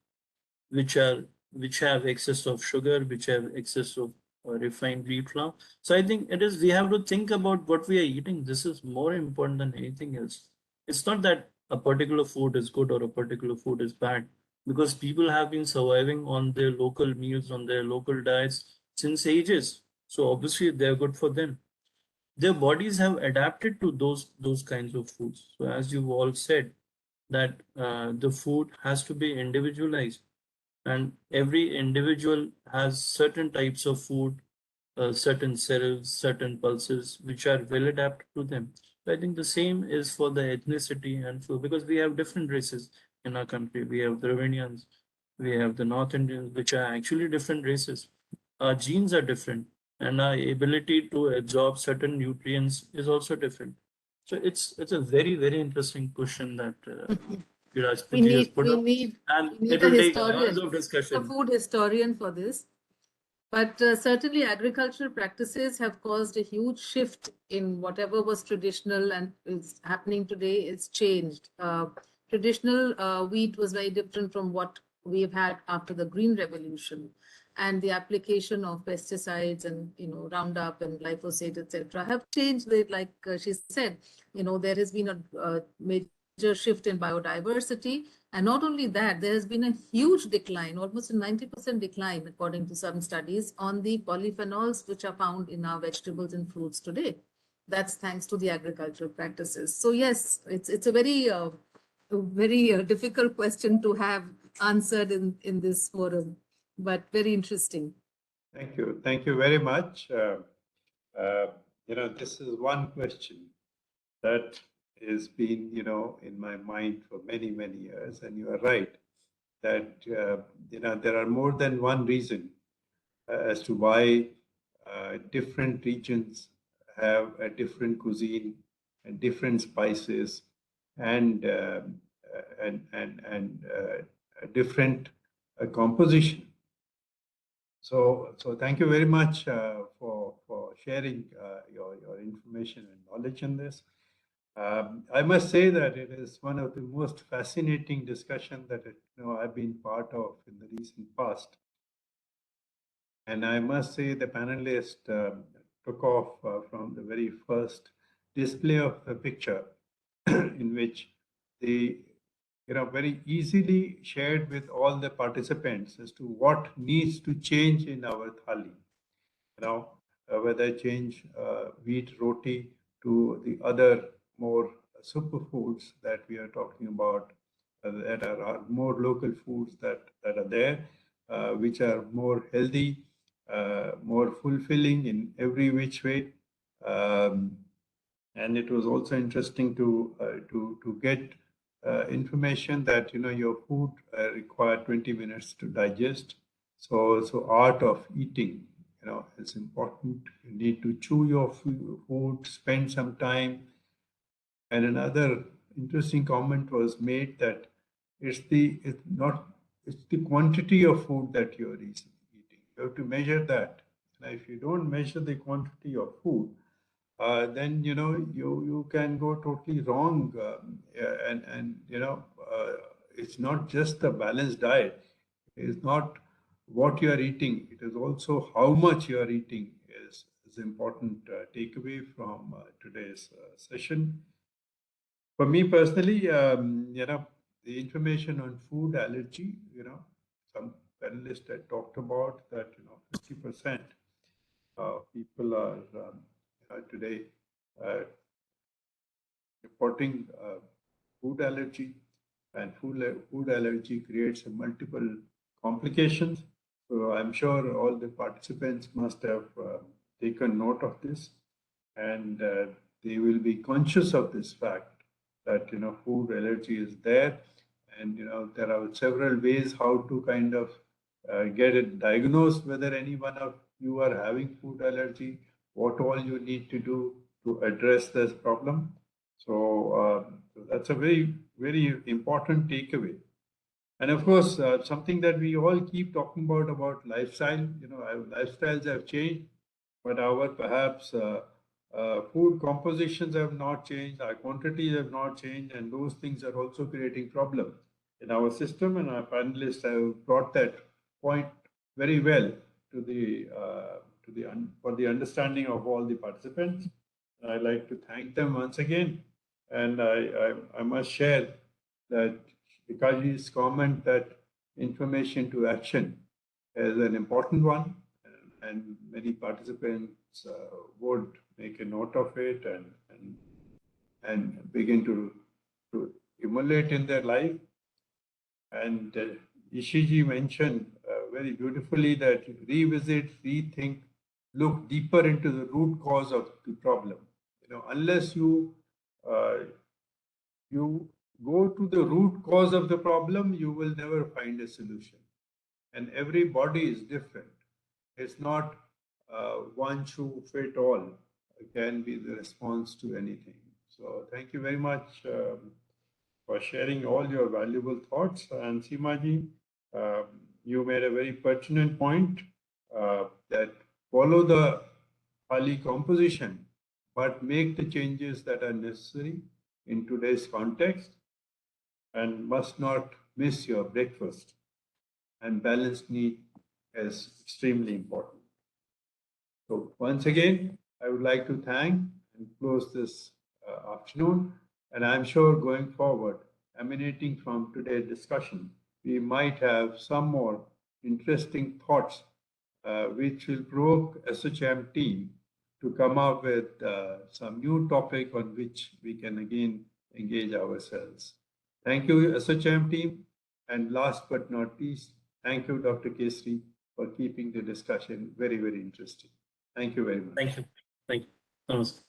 which are which have excess of sugar, which have excess of refined wheat flour. So I think it is we have to think about what we are eating. This is more important than anything else. It's not that a particular food is good or a particular food is bad, because people have been surviving on their local meals, on their local diets since ages. So obviously they're good for them. Their bodies have adapted to those kinds of foods. So as you've all said, that the food has to be individualized, and every individual has certain types of food, certain cells, certain pulses, which are well adapted to them. So I think the same is for the ethnicity and food, because we have different races in our country. We have Dravidians, we have the North Indians, which are actually different races. Our genes are different, and our ability to absorb certain nutrients is also different. So it's a very interesting question that We Viraj has need put we up, need and we need it a will take hours historian, of a discussion. food historian for this. But certainly, agricultural practices have caused a huge shift in whatever was traditional and is happening today. It's changed. Traditional wheat was very different from what we've had after the Green Revolution, and the application of pesticides and Roundup and glyphosate, etc., have changed. Like she said, there has been a major shift in biodiversity. And not only that, there has been a huge decline, almost a 90% decline, according to some studies, on the polyphenols which are found in our vegetables and fruits today. That's thanks to the agricultural practices. So yes, it's a very difficult question to have answered in this forum, but very interesting. Thank you very much. Uh, this is one question that has been, in my mind for many years, and you are right that there are more than one reason as to why different regions have a different cuisine and different spices and a different composition. So thank you very much for sharing your information and knowledge in this. I must say that it is one of the most fascinating discussions that I've been part of in the recent past. And I must say the panelists took off from the very first display of the picture in which they very easily shared with all the participants as to what needs to change in our thali. Whether change wheat roti to the other more superfoods that we are talking about, that are more local foods that are there, which are more healthy, more fulfilling in every which way. And it was also interesting to get information that your food require 20 minutes to digest. So art of eating, it's important. You need to chew your food, spend some time. And another interesting comment was made that it's the quantity of food that you're eating. You have to measure that. Now, if you don't measure the quantity of food, then you can go totally wrong, and it's not just a balanced diet. It's not what you are eating. It is also how much you are eating is important takeaway from today's session. For me personally, the information on food allergy, some panelists had talked about that, 50% people are today reporting food allergy, and food allergy creates multiple complications. So I'm sure all the participants must have taken note of this, and they will be conscious of this fact that food allergy is there, and there are several ways how to kind of get it diagnosed whether any one of you are having food allergy, what all you need to do to address this problem. So that's a very important takeaway. And of course, something that we all keep talking about lifestyle. You know, our lifestyles have changed, but our perhaps food compositions have not changed, our quantities have not changed, and those things are also creating problems in our system. And our panelists have brought that point very well to for the understanding of all the participants. I'd like to thank them once again, and I must share that Vikaji's comment that information to action is an important one, and many participants would make a note of it and begin to emulate in their life. And Ishiji mentioned very beautifully that revisit, rethink, look deeper into the root cause of the problem. You know, unless you go to the root cause of the problem, you will never find a solution. And every body is different. It's not one shoe fit all can be the response to anything. So thank you very much for sharing all your valuable thoughts. And Seemaji, you made a very pertinent point that follow the thali composition, but make the changes that are necessary in today's context, and must not miss your breakfast. And balanced need is extremely important. So once again, I would like to thank and close this afternoon. And I'm sure going forward, emanating from today's discussion, we might have some more interesting thoughts which will provoke ASSOCHAM team to come up with some new topic on which we can again engage ourselves. Thank you, ASSOCHAM team. And last but not least, thank you, Dr. Kesri, for keeping the discussion very, very interesting. Thank you very much. Thank you. Thank you. Namaste.